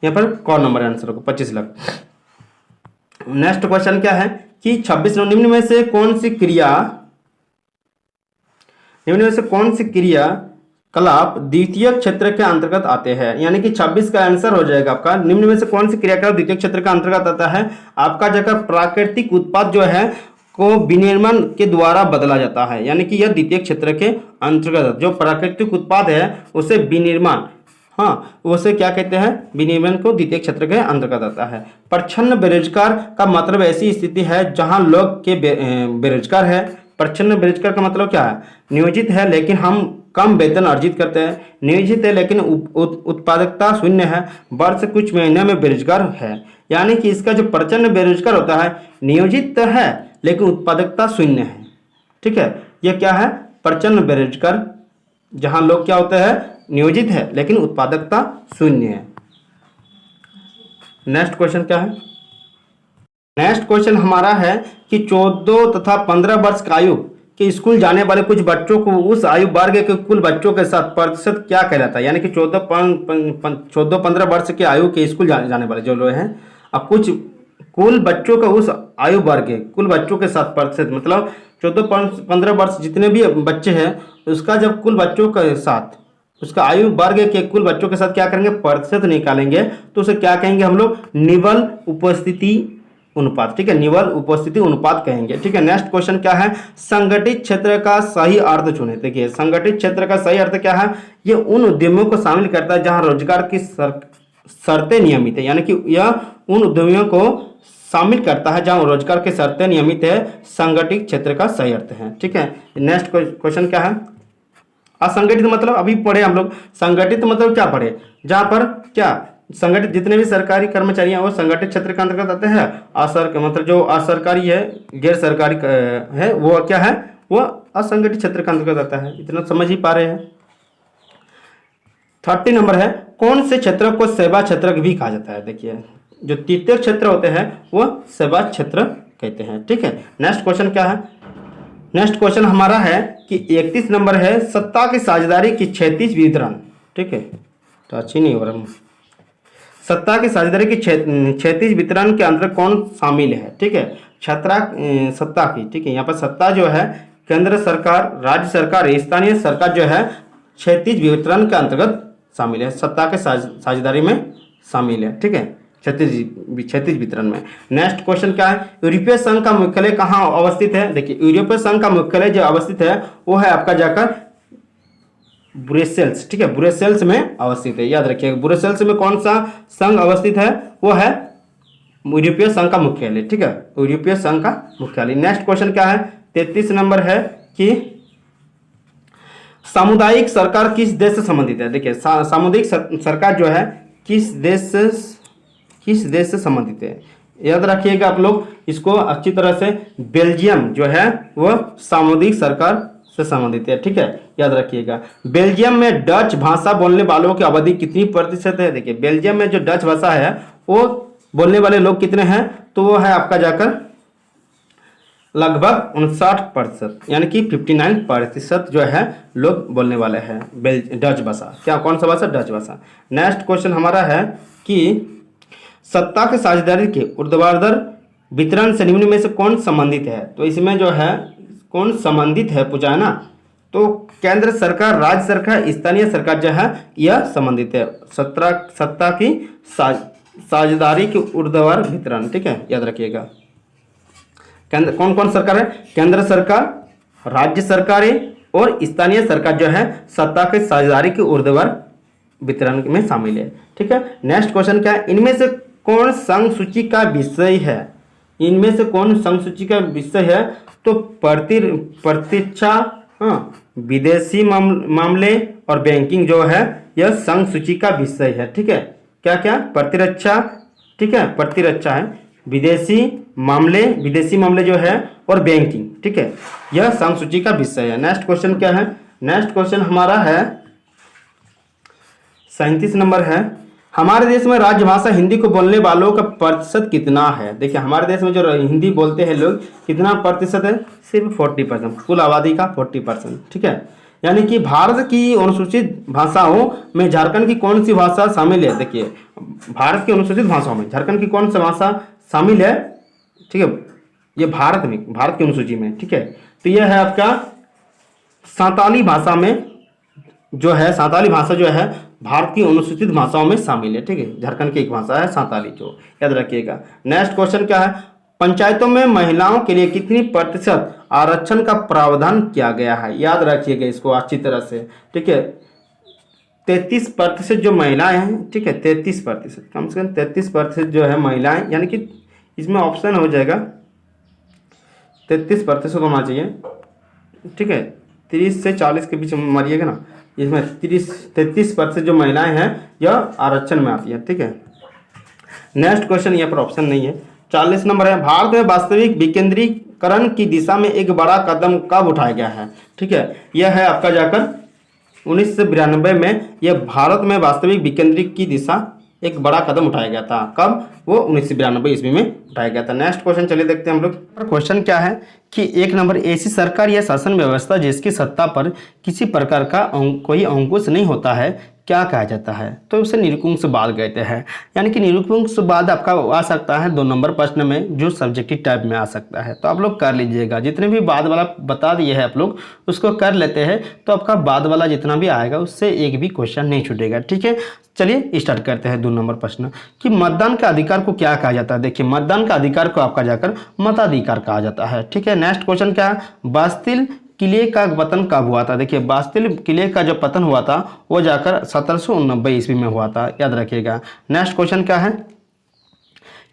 Speaker 1: यहाँ पर कौन नंबर आंसर होगा 25 लाख। नेक्स्ट क्वेश्चन क्या है कि 26 निम्न में से कौन सी क्रियाकलाप द्वितीय क्षेत्र के अंतर्गत आते हैं। यानी कि 26 का आंसर हो जाएगा आपका, निम्न में से कौन सी क्रियाकलाप द्वितीय क्षेत्र के अंतर्गत आता है। आपका जगह प्राकृतिक उत्पाद जो है को विनिर्माण के द्वारा बदला जाता है, यानी कि यह द्वितीय क्षेत्र के अंतर्गत, जो प्राकृतिक उत्पाद है उसे विनिर्माण, हाँ उसे क्या कहते हैं, विनिर्माण को द्वितीय क्षेत्र के अंतर्गत आता है। प्रच्छन्न बेरोजगार का मतलब ऐसी स्थिति है जहां लोग के बेरोजगार है। प्रच्छन्न बेरोजगार का मतलब क्या है, नियोजित है लेकिन हम कम वेतन अर्जित करते हैं, नियोजित है लेकिन उत्पादकता शून्य है, वर्ष कुछ महीने में बेरोजगार है। यानी कि इसका जो प्रच्छन्न बेरोजगार होता है, नियोजित तो है लेकिन उत्पादकता शून्य है, ठीक है, यह क्या है, प्रच्छन्न बेरोजगार, जहां लोग क्या होते हैं, नियोजित है लेकिन उत्पादकता शून्य है। नेक्स्ट क्वेश्चन क्या है, नेक्स्ट क्वेश्चन हमारा है कि 14 तथा 15 वर्ष का आयु के स्कूल जाने वाले कुछ बच्चों को उस आयु वर्ग के कुल बच्चों के साथ प्रतिशत क्या कहलाता है। यानी कि 14-15 वर्ष के आयु के स्कूल जाने वाले जो लोग हैं, अब कुछ कुल बच्चों का उस आयु वर्ग के कुल बच्चों के साथ प्रतिशत, मतलब 14-15 वर्ष जितने भी बच्चे हैं उसका जब कुल बच्चों के साथ, उसका आयु वर्ग के कुल बच्चों के साथ क्या करेंगे, प्रतिशत निकालेंगे, तो उसे क्या कहेंगे हम लोग, निवल उपस्थिति अनुपात, ठीक है, निवल उपस्थिति अनुपात कहेंगे, ठीक है। नेक्स्ट क्वेश्चन क्या है, संगठित क्षेत्र का सही अर्थ चुने। देखिए संगठित क्षेत्र का सही अर्थ क्या है, ये उन उद्यमों को शामिल करता है जहां रोजगार की शर्तें नियमित है, यानी कि यह उन उद्यमियों को शामिल करता है जहां रोजगार की शर्तें नियमित है, संगठित क्षेत्र का सही अर्थ है, ठीक है। नेक्स्ट क्वेश्चन क्या है, असंगठित मतलब अभी पढ़े हम लोग, संगठित मतलब क्या पढ़े, जहां पर क्या संगठित जितने भी सरकारी कर्मचारी हैं वो संगठित क्षेत्र के अंतर्गत आते हैं। मतलब जो असरकारी है, गैर सरकारी है, वो क्या है, वो असंगठित क्षेत्र के अंतर्गत आता है। इतना समझ ही पा रहे हैं। 30 नंबर है, कौन से क्षेत्र को सेवा क्षेत्र भी कहा जाता है। देखिए जो तृतीय क्षेत्र होते हैं वो सेवा क्षेत्र कहते हैं, ठीक है। नेक्स्ट क्वेश्चन क्या है, नेक्स्ट क्वेश्चन हमारा है कि 31 नंबर है, सत्ता की साझेदारी की क्षैतिज वितरण, ठीक है, तो अच्छी नहीं हो रहा। सत्ता की साझेदारी की क्षैतिज वितरण के अंतर्गत कौन शामिल है, ठीक है, सत्ता की, ठीक है, यहाँ पर सत्ता जो है केंद्र सरकार, राज्य सरकार, स्थानीय सरकार जो है क्षैतिज वितरण के अंतर्गत शामिल है, सत्ता के साझेदारी में शामिल है, ठीक है, क्षैतिज वितरण में। नेक्स्ट क्वेश्चन क्या है, यूरोपीय संघ का मुख्यालय कहाँ अवस्थित है। देखिए यूरोपीय संघ का मुख्यालय जो अवस्थित है वो है आपका जाकर ब्रुसेल्स, ठीक है, ब्रुसेल्स में अवस्थित है, याद रखिएगा। ब्रुसेल्स में कौन सा संघ अवस्थित है, वो है यूरोपीय संघ का मुख्यालय, ठीक है, यूरोपीय संघ का मुख्यालय। नेक्स्ट क्वेश्चन क्या है, 33 नंबर है कि सामुदायिक सरकार किस देश से संबंधित है। देखिए सामुदायिक सरकार जो है किस देश से संबंधित है, याद रखिएगा आप लोग इसको अच्छी तरह से। बेल्जियम जो है वो सामुदायिक सरकार से संबंधित है, ठीक है, याद रखिएगा। बेल्जियम में डच भाषा बोलने वालों की आबादी कितनी प्रतिशत है। देखिए बेल्जियम में जो डच भाषा है वो बोलने वाले लोग कितने हैं, तो वो है आपका जाकर लगभग 59%, यानी कि 59% जो है लोग बोलने वाले हैं डच भाषा। क्या कौन सा भाषा, डच भाषा। नेक्स्ट क्वेश्चन हमारा है कि सत्ता के साझेदारी के ऊर्ध्वाधर वितरण से निम्न में से कौन संबंधित है। तो इसमें जो है कौन संबंधित है पूछा है ना, तो केंद्र सरकार, राज्य सरकार, स्थानीय सरकार जो है यह संबंधित है। सत्ता की साझेदारी के ऊर्ध्वाधर वितरण, ठीक है, याद रखिएगा। केंद्र कौन कौन सरकार है, केंद्र सरकार, राज्य सरकारें और स्थानीय सरकार जो है सत्ता के साझेदारी के ऊर्ध्वाधर वितरण में शामिल है, ठीक है। नेक्स्ट क्वेश्चन क्या है, इनमें से कौन संघ सूची का विषय है। इनमें से कौन संघ सूची का विषय है, तो प्रतीक्षा, विदेशी मामले और बैंकिंग जो है यह संघ सूची का विषय है, ठीक है। क्या क्या, प्रतिरक्षा, ठीक है, प्रतिरक्षा है, विदेशी मामले जो है और बैंकिंग, ठीक है, यह संघ सूची का विषय है। नेक्स्ट क्वेश्चन क्या है, नेक्स्ट क्वेश्चन हमारा है 37 नंबर है, हमारे देश में राजभाषा हिंदी को बोलने वालों का प्रतिशत कितना है। देखिए हमारे देश में जो हिंदी बोलते हैं लोग कितना प्रतिशत है, सिर्फ 40%, कुल आबादी का 40%, ठीक है। यानी कि भारत की अनुसूचित भाषाओं में झारखंड की कौन सी भाषा शामिल है। देखिए भारत की अनुसूचित भाषाओं में झारखंड की कौन सी भाषा शामिल है, ठीक है, ये भारत की अनुसूची में, ठीक है। तो यह है आपका संताली भाषा में जो है, संताली भाषा जो है भारत की अनुसूचित भाषाओं में शामिल है, ठीक है। झारखंड की एक भाषा है संताली, जो याद रखिएगा। नेक्स्ट क्वेश्चन क्या है, पंचायतों में महिलाओं के लिए कितनी प्रतिशत आरक्षण का प्रावधान किया गया है। याद रखिएगा इसको अच्छी तरह से, ठीक है। 33% जो महिलाएं हैं, ठीक है, 33%, कम से कम 33% जो है महिलाएं, यानी कि इसमें ऑप्शन हो जाएगा 33% होना चाहिए, ठीक है। 30 से 40 के बीच में मारिएगा ना, इसमें 33% जो महिलाएं हैं यह आरक्षण में आती है, ठीक है। नेक्स्ट क्वेश्चन यहाँ पर ऑप्शन नहीं है। 40 नंबर है, भारत में वास्तविक विकेंद्रीकरण की दिशा में एक बड़ा कदम कब उठाया गया है, ठीक है। यह है आपका जाकर 1992 में यह भारत में वास्तविक विकेंद्रीकरण की दिशा एक बड़ा कदम उठाया गया था। कब, वो 1992 ईस्वी में उठाया गया था। नेक्स्ट क्वेश्चन चलिए देखते हैं हम लोग। क्वेश्चन क्या है कि 1 नंबर, ऐसी सरकार या शासन व्यवस्था जिसकी सत्ता पर किसी प्रकार का कोई अंकुश नहीं होता है, क्या कहा जाता है? तो उसे निरंकुशवाद कहते हैं। यानी कि निरंकुशवाद आपका आ सकता है 2 नंबर प्रश्न में, जो सब्जेक्टिव टाइप में आ सकता है। तो आप लोग कर लीजिएगा, जितने भी बाद वाला बता दिए हैं आप लोग उसको कर लेते हैं, तो आपका बाद वाला जितना भी आएगा उससे एक भी क्वेश्चन नहीं छूटेगा। ठीक है, चलिए स्टार्ट करते हैं 2 नंबर प्रश्न कि मतदान का अधिकार को क्या कहा जाता है। देखिए, मतदान का अधिकार को आपका जाकर मताधिकार कहा जाता है। ठीक है, नेक्स्ट क्वेश्चन क्या है? बास्तिल किले का पतन कब हुआ था? देखिए, बास्तिल किले का जो पतन हुआ था वो जाकर 1789 ईस्वी में हुआ था, याद रखिएगा। नेक्स्ट क्वेश्चन क्या है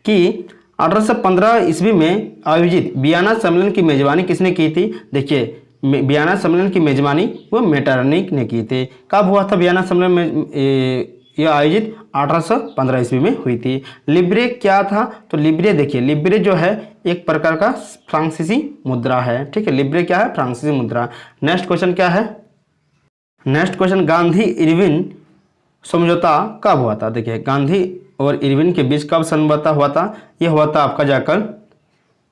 Speaker 1: कि 1815 ईस्वी में आयोजित वियना सम्मेलन की मेजबानी किसने की थी? देखिए, वियना सम्मेलन की मेजबानी वो मेटरनिक ने की थी। कब हुआ था वियना सम्मेलन में? यह आयोजित 1815 ईस्वी में हुई थी। लिब्रे क्या था? तो लिब्रे, देखिए लिब्रे जो है एक प्रकार का फ्रांसीसी मुद्रा है। ठीक है, लिब्रे क्या है? फ्रांसीसी मुद्रा। नेक्स्ट क्वेश्चन क्या है? नेक्स्ट क्वेश्चन, गांधी इरविन समझौता कब हुआ था? देखिए, गांधी और इरविन के बीच कब समझौता हुआ था? यह हुआ था आपका जाकर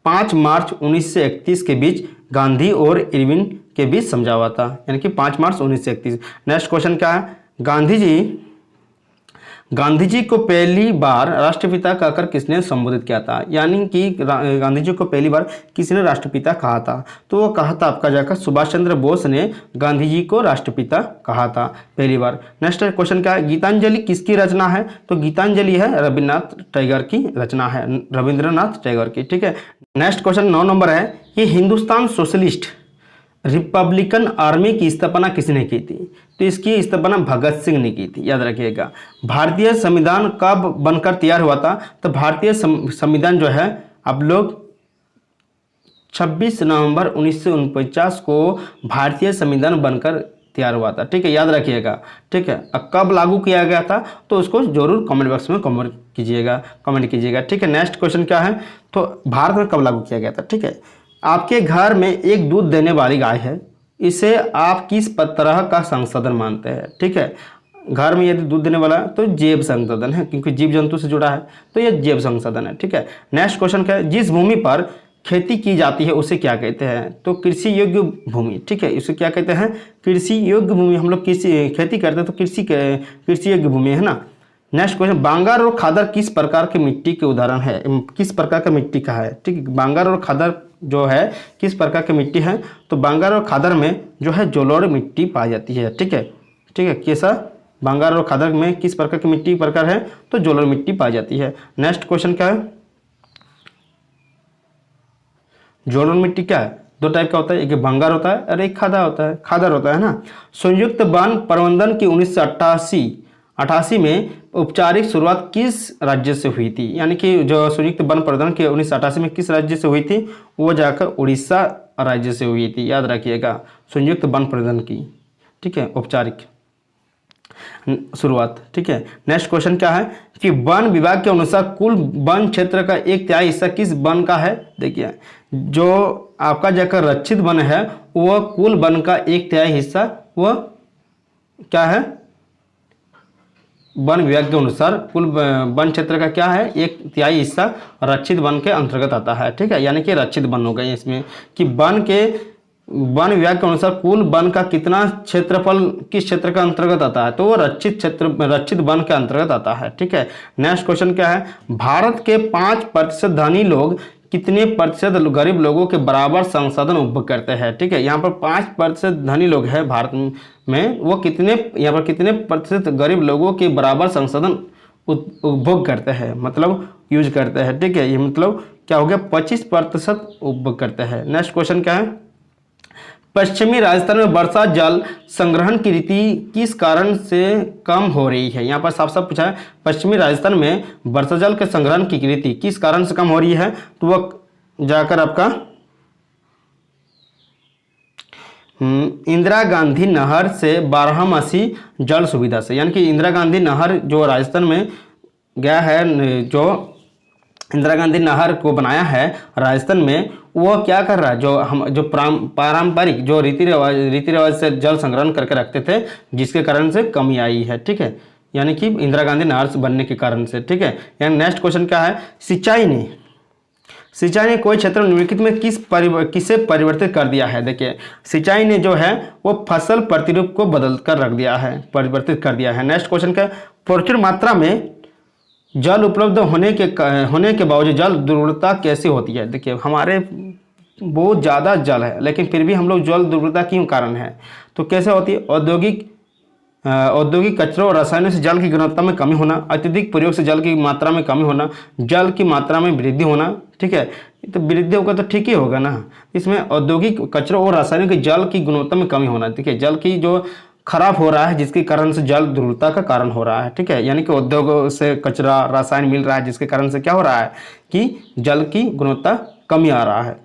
Speaker 1: 5 मार्च 1931 के बीच गांधी और इरविन के बीच समझा हुआ था, यानी कि 5 मार्च 1931। नेक्स्ट क्वेश्चन क्या है? गांधी जी को पहली बार राष्ट्रपिता कहकर किसने संबोधित किया था? यानी कि गांधी जी को पहली बार किसने राष्ट्रपिता कहा था? तो वो कहा था आपका जाकर सुभाष चंद्र बोस ने गांधी जी को राष्ट्रपिता कहा था पहली बार। नेक्स्ट क्वेश्चन क्या है? गीतांजलि किसकी रचना है? तो गीतांजलि है रविन्द्रनाथ टैगोर की रचना है, रविंद्रनाथ टैगोर की। ठीक है, नेक्स्ट क्वेश्चन 9 नंबर है, ये हिंदुस्तान सोशलिस्ट रिपब्लिकन आर्मी की स्थापना किसने की थी? तो इसकी स्थापना भगत सिंह ने की थी, याद रखिएगा। भारतीय संविधान कब बनकर तैयार हुआ था? तो भारतीय संविधान जो है आप लोग 26 नवंबर 1949 को भारतीय संविधान बनकर तैयार हुआ था। ठीक है, याद रखिएगा। ठीक है, अब कब लागू किया गया था तो उसको जरूर कमेंट बॉक्स में कमेंट कीजिएगा। ठीक है, नेक्स्ट क्वेश्चन क्या है? तो भारत में कब लागू किया गया था? ठीक है, आपके घर में एक दूध देने वाली गाय है, इसे आप किस तरह का संसाधन मानते हैं? ठीक है, घर में यदि दूध देने वाला तो जैव संसाधन है, क्योंकि जीव जंतु से जुड़ा है तो यह जैव संसाधन है। ठीक है, नेक्स्ट क्वेश्चन क्या है? जिस भूमि पर खेती की जाती है उसे क्या कहते हैं? तो कृषि योग्य भूमि। ठीक है, इसे क्या कहते हैं? कृषि योग्य भूमि। हम लोग कृषि खेती करते हैं तो कृषि योग्य भूमि है ना। नेक्स्ट क्वेश्चन, बांगर और खादर किस प्रकार की मिट्टी के उदाहरण है? किस प्रकार का मिट्टी का है? ठीक है, बांगर और खादर जो है किस प्रकार की मिट्टी है? तो बांगर और खादर में जो है जलोढ़ मिट्टी पाई जाती है। ठीक है, कैसा? बांगर और खादर में किस प्रकार की मिट्टी प्रकार है? तो जलोढ़ मिट्टी पाई जाती है। नेक्स्ट क्वेश्चन क्या है? जलोढ़ मिट्टी क्या है? 2 टाइप का होता है, एक बांगर होता है और एक खादर होता है ना। संयुक्त वन प्रबंधन की 1988 में औपचारिक शुरुआत किस राज्य से हुई थी? यानी कि जो संयुक्त वन प्रबंधन की 1988 में किस राज्य से हुई थी? वो जाकर उड़ीसा राज्य से हुई थी, याद रखिएगा, संयुक्त वन प्रबंधन की। ठीक है, औपचारिक शुरुआत। ठीक है, नेक्स्ट क्वेश्चन क्या है कि वन विभाग के अनुसार कुल वन क्षेत्र का 1/3 हिस्सा किस वन का है? देखिए, जो आपका जाकर रक्षित वन है वह कुल वन का 1/3 हिस्सा वह क्या है? वन विभाग के अनुसार कुल वन क्षेत्र का क्या है? 1/3 हिस्सा रक्षित वन के अंतर्गत आता है। ठीक है, यानी कि रक्षित वन हो गए इसमें कि वन विभाग के अनुसार कुल वन का कितना क्षेत्रफल किस क्षेत्र के अंतर्गत आता है? तो वो रक्षित वन के अंतर्गत आता है। ठीक है, नेक्स्ट क्वेश्चन क्या है? भारत के 5% धनी लोग कितने प्रतिशत गरीब लोगों के बराबर संसाधन उपभोग करते हैं? ठीक है, यहाँ पर 5% धनी लोग हैं भारत में, वो यहाँ पर कितने प्रतिशत गरीब लोगों के बराबर संसाधन उपभोग करते हैं, मतलब यूज करते हैं। ठीक है, ये मतलब क्या हो गया? 25% उपभोग करते हैं। नेक्स्ट क्वेश्चन क्या है? पश्चिमी राजस्थान में वर्षा जल संग्रहण की रीति किस कारण से कम हो रही है? यहाँ पर साफ साफ पूछा है, पश्चिमी राजस्थान में वर्षा जल के संग्रहण की रीति किस कारण से कम हो रही है? तो वह जाकर आपका इंदिरा गांधी नहर से बारहमासी जल सुविधा से, यानी कि इंदिरा गांधी नहर जो राजस्थान में गया है, जो इंदिरा गांधी नहर को बनाया है राजस्थान में, वो क्या कर रहा है? जो पारंपरिक जो रीति रिवाज से जल संग्रहण करके रखते थे, जिसके कारण से कमी आई है। ठीक है, यानी कि इंदिरा गांधी नहर बनने के कारण से। ठीक है, यानी नेक्स्ट क्वेश्चन क्या है? सिंचाई ने कोई क्षेत्र निम्नलिखित में किसे परिवर्तित कर दिया है? देखिए सिंचाई ने जो है वो फसल प्रतिरूप को बदल कर रख दिया है, परिवर्तित कर दिया है। नेक्स्ट क्वेश्चन क्या है? प्रचुर मात्रा में जल उपलब्ध होने के बावजूद जल दुर्लभता कैसे होती है? देखिए हमारे बहुत ज़्यादा जल है लेकिन फिर भी हम लोग जल दुर्लभता क्यों कारण है? तो कैसे होती है? औद्योगिक कचरों और रसायनों से जल की गुणवत्ता में कमी होना, अत्यधिक प्रयोग से जल की मात्रा में कमी होना, जल की मात्रा में वृद्धि होना। ठीक है, तो वृद्धि होगा तो ठीक ही होगा ना। इसमें औद्योगिक कचरों और रासायनिक जल की गुणवत्ता में कमी होना। ठीक है, जल की जो खराब हो रहा है जिसके कारण से जल दुर्लभता का कारण हो रहा है। ठीक है, यानी कि उद्योगों से कचरा रासायन मिल रहा है जिसके कारण से क्या हो रहा है कि जल की गुणवत्ता कमी आ रहा है।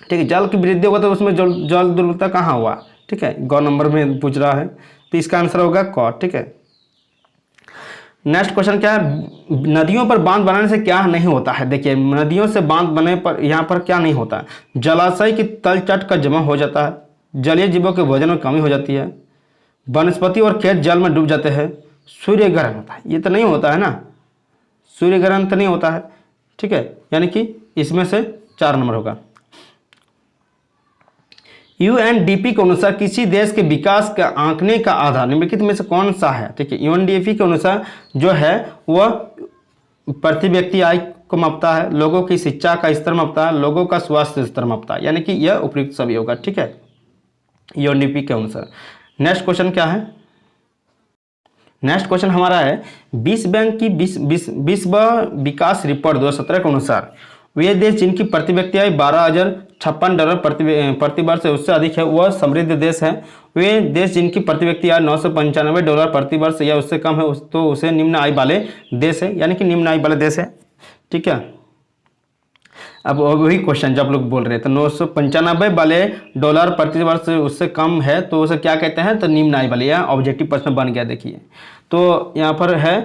Speaker 1: ठीक है, जल की वृद्धि होगा तो उसमें जल दुर्लभता कहाँ हुआ? ठीक है, गौ नंबर में पूछ रहा है तो इसका आंसर होगा क। ठीक है, नेक्स्ट क्वेश्चन क्या है? नदियों पर बांध बनाने से क्या नहीं होता है? देखिए नदियों से बांध बने पर यहाँ पर क्या नहीं होता? जलाशय की तलछट का जमा हो जाता है, जलीय जीवों के भोजन में कमी हो जाती है, वनस्पति और खेत जल में डूब जाते हैं, सूर्य ग्रहण होता है। ये तो नहीं होता है ना, सूर्य ग्रहण तो नहीं होता है। ठीक है, यानी कि इसमें से 4 नंबर होगा। यूएनडीपी के अनुसार किसी देश के विकास का आंकने का आधार निम्नलिखित में से कौन सा है? ठीक है, यूएनडीपी के अनुसार जो है वह प्रति व्यक्ति आय को मापता है, लोगों की शिक्षा का स्तर मापता है, लोगों का स्वास्थ्य स्तर मापता है, यानी कि यह उपयुक्त सभी होगा। ठीक है, यूएनडीपी के अनुसार। नेक्स्ट क्वेश्चन क्या है? नेक्स्ट क्वेश्चन हमारा है विश्व बैंक की विश्व विकास रिपोर्ट 2017 के अनुसार वे देश जिनकी प्रति व्यक्ति आय $12,056 प्रति वर्ष है उससे अधिक है वह समृद्ध देश है। वे देश जिनकी प्रति व्यक्ति आय $995 प्रति वर्ष या उससे कम है तो उसे निम्न आय वाले देश है, यानी कि निम्न आय वाले देश है। ठीक है, अब वही क्वेश्चन जब लोग बोल रहे थे $995 वाले प्रति वर्ष उससे कम है तो उसे क्या कहते हैं? तो निम्न आय वाले, या ऑब्जेक्टिव प्रश्न बन गया। देखिए तो यहाँ पर है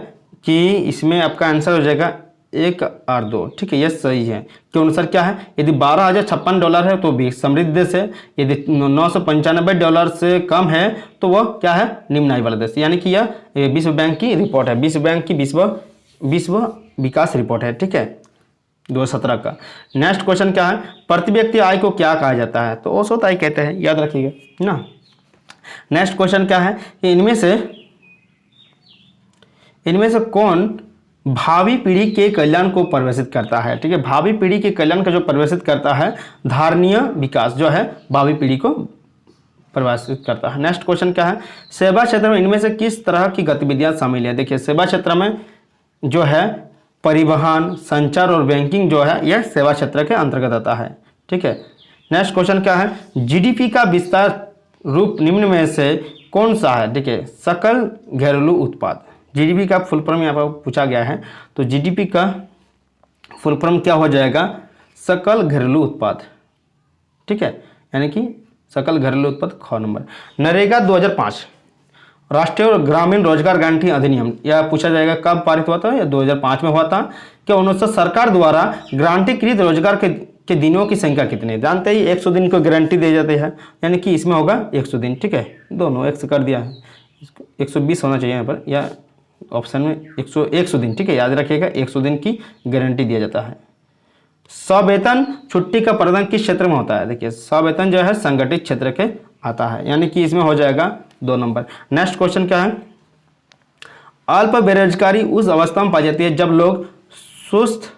Speaker 1: कि इसमें आपका आंसर हो जाएगा 1 और 2। ठीक है, यह सही है। के अनुसार क्या है? यदि $12,056 है तो भी समृद्ध देश है, यदि $995 से कम है तो वह क्या है? निम्न आय वाला देश, यानी कि यह विश्व बैंक की रिपोर्ट है, विश्व बैंक की विश्व विकास रिपोर्ट है। ठीक है, 2017 का। नेक्स्ट क्वेश्चन क्या है? प्रति व्यक्ति आय को क्या कहा जाता है? तो औसत आय कहते हैं, याद रखिएगा ना। नेक्स्ट क्वेश्चन क्या है? इनमें से कौन भावी पीढ़ी के कल्याण को परिवेशित करता है? ठीक है, भावी पीढ़ी के कल्याण का जो परिवेशित करता है धारणीय विकास जो है भावी पीढ़ी को परिभाषित करता है। नेक्स्ट क्वेश्चन क्या है? सेवा क्षेत्र में इनमें से किस तरह की गतिविधियां शामिल है? देखिए सेवा क्षेत्र में जो है परिवहन, संचार और बैंकिंग जो है यह सेवा क्षेत्र के अंतर्गत आता है। ठीक है, नेक्स्ट क्वेश्चन क्या है? जीडीपी का विस्तार रूप निम्न में से कौन सा है? देखिए सकल घरेलू उत्पाद। जीडीपी का फुल फॉर्म यहाँ पर पूछा गया है, तो जीडीपी का फुल फॉर्म क्या हो जाएगा? सकल घरेलू उत्पाद। ठीक है, यानी कि सकल घरेलू उत्पाद। ख नंबर। नरेगा 2005 राष्ट्रीय और ग्रामीण रोजगार गारंटी अधिनियम यह पूछा जाएगा कब पारित हुआ था? यह 2005 में हुआ था। क्या अनुसार सरकार द्वारा गारंटीकृत रोजगार के दिनों की संख्या कितनी? जानते ही 100 दिन को गारंटी दी जाती है, यानी कि इसमें होगा 100 दिन। ठीक है, दोनों 100 कर दिया है, 120 होना चाहिए यहाँ पर, या ऑप्शन में 100 दिन। ठीक है, याद रखिएगा 100 दिन की गारंटी दिया जाता है। सवेतन छुट्टी का प्रदान किस क्षेत्र में होता है? देखिए सवेतन जो है संगठित क्षेत्र के आता है, यानी कि इसमें हो जाएगा 2 नंबर। नेक्स्ट क्वेश्चन क्या है? अल्प बेरोजगारी उस अवस्था में पाई जाती है जब लोग सुस्त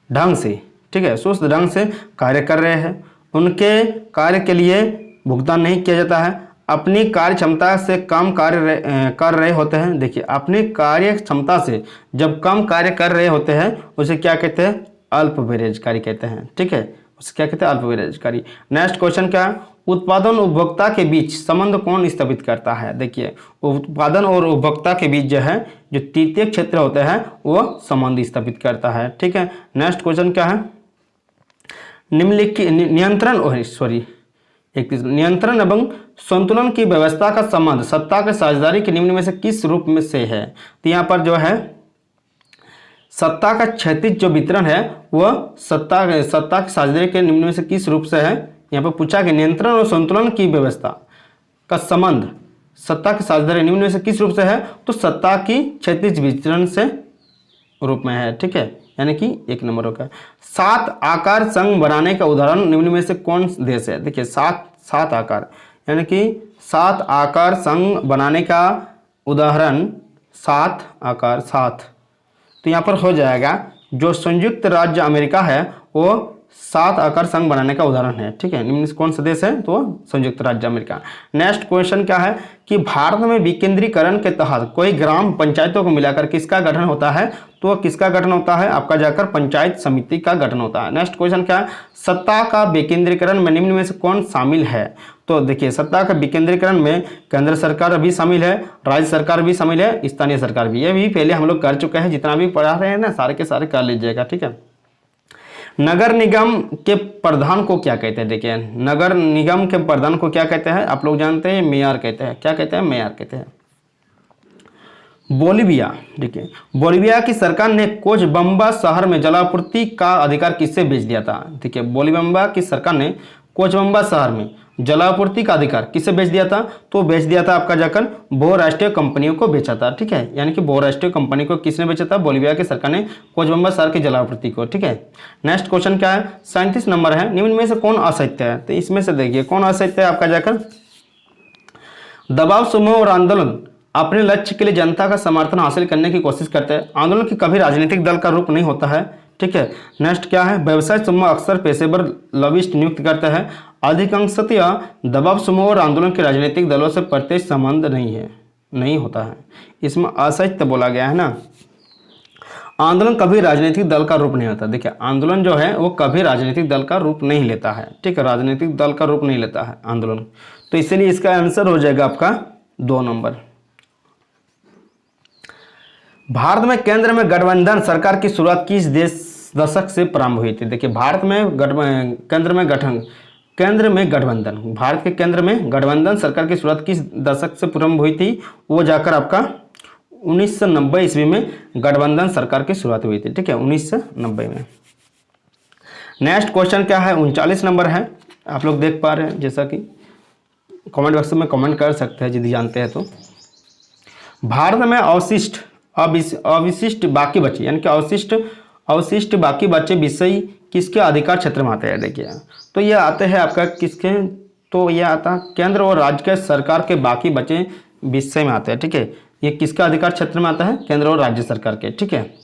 Speaker 1: ढंग से, ठीक है, सुस्त ढंग से कार्य कर रहे हैं, उनके कार्य के लिए भुगतान नहीं किया जाता है, अपनी कार्य क्षमता से कम कार्य कर रहे होते हैं। देखिए अपनी कार्य क्षमता से जब कम कार्य कर रहे होते हैं उसे क्या कहते हैं? अल्प बेरोजगारी कहते हैं। ठीक है, उसे क्या कहते हैं? अल्प बेरोजगारी। नेक्स्ट क्वेश्चन क्या है? उत्पादन और उपभोक्ता के बीच संबंध कौन स्थापित करता है? देखिए उत्पादन और उपभोक्ता के बीच जो है जो तृतीय क्षेत्र होते हैं वह संबंध स्थापित करता है। ठीक है, नेक्स्ट क्वेश्चन क्या है? निम्नलिखित नियंत्रण एवं संतुलन की व्यवस्था का संबंध सत्ता के साझेदारी के निम्न में से किस रूप में से है? तो यहाँ पर जो है सत्ता का क्षैतिज जो वितरण है वह सत्ता की साझेदारी के निम्न में से किस रूप से है? यहाँ पर पूछा कि नियंत्रण और संतुलन की व्यवस्था का संबंध सत्ता की साझेदारी निम्न में से किस रूप से है? तो सत्ता की क्षैतिज वितरण से रूप में है। ठीक है, यानी कि 1 नंबर होगा। 7 आकार संघ बनाने का उदाहरण निम्न में से कौन देश है? देखिए 7 आकार, यानी कि 7 आकार संघ बनाने का उदाहरण 7 आकार 7, तो यहाँ पर हो जाएगा जो संयुक्त राज्य अमेरिका है वो 7 आकार संघ बनाने का उदाहरण है। ठीक है, निम्न से कौन सा देश है? तो संयुक्त राज्य अमेरिका। नेक्स्ट क्वेश्चन क्या है कि भारत में विकेंद्रीकरण के तहत कोई ग्राम पंचायतों को मिलाकर किसका गठन होता है? तो किसका गठन होता है? आपका जाकर पंचायत समिति का गठन होता है। नेक्स्ट क्वेश्चन क्या है? सत्ता का विकेंद्रीकरण में निम्न में से कौन शामिल है? तो देखिए सत्ता का विकेंद्रीकरण में केंद्र सरकार भी शामिल है, राज्य सरकार भी शामिल है, स्थानीय सरकार भी। ये भी पहले हम लोग कर चुके हैं, जितना भी पढ़ा रहे हैं ना सारे के सारे कर लीजिएगा। ठीक है, नगर निगम के प्रधान को क्या कहते हैं? देखिए नगर निगम के प्रधान को क्या कहते हैं? आप लोग जानते हैं, मेयर कहते हैं। क्या कहते हैं? मेयर कहते हैं। बोलिविया, देखिए बोलिविया की सरकार ने कोचबम्बा शहर में जलापूर्ति का अधिकार किससे बेच दिया था? देखिए बोलिविया की सरकार ने कोचबम्बा शहर में जलापूर्ति का अधिकार किससे बेच दिया था? तो बेच दिया था आपका जाकर बहुराष्ट्रीय कंपनियों को बेचा था। ठीक है, यानी कि बहुराष्ट्रीय कंपनी को किसने बेचा था? बोलिविया की सरकार ने कोचबम्बा शहर की जलापूर्ति को। ठीक है, नेक्स्ट क्वेश्चन क्या है? 37 नंबर है, निम्न में से कौन असत्य है? तो इसमें से देखिए कौन असत्य है आपका जाकर? दबाव समूह और आंदोलन अपने लक्ष्य के लिए जनता का समर्थन हासिल करने की कोशिश करते हैं। आंदोलन की कभी राजनीतिक दल का रूप नहीं होता है। ठीक है, नेक्स्ट क्या है? व्यवसाय समूह अक्सर पेशेवर लॉबिस्ट नियुक्त करते हैं। अधिकांशतः दबाव समूह और आंदोलन के राजनीतिक दलों से प्रत्यक्ष संबंध नहीं होता है। इसमें असत्य बोला गया है ना, आंदोलन कभी राजनीतिक दल का रूप नहीं होता। देखिए आंदोलन जो है वो कभी राजनीतिक दल का रूप नहीं लेता है। ठीक है, राजनीतिक दल का रूप नहीं लेता है आंदोलन, तो इसलिए इसका आंसर हो जाएगा आपका 2 नंबर। भारत में केंद्र में गठबंधन सरकार की शुरुआत किस दशक से प्रारंभ हुई थी? देखिए भारत में भारत के केंद्र में गठबंधन सरकार की शुरुआत किस दशक से प्रारंभ हुई थी? वो जाकर आपका 1990 ईस्वी में गठबंधन सरकार की शुरुआत हुई थी। ठीक है, 1990 में। नेक्स्ट क्वेश्चन क्या है? 39 नंबर है, आप लोग देख पा रहे हैं, जैसा कि कमेंट बॉक्स में कमेंट कर सकते हैं यदि जानते हैं तो। भारत में अवशिष्ट बाकी बचे, यानी कि अवशिष्ट बाकी बचे विषय किसके अधिकार क्षेत्र में आते हैं? देखिए तो ये आते हैं आपका किसके? तो ये आता है केंद्र और राज्य के सरकार के बाकी बचे विषय में आते हैं। ठीक है, ये किसका अधिकार क्षेत्र में आता है? केंद्र और राज्य सरकार के। ठीक है,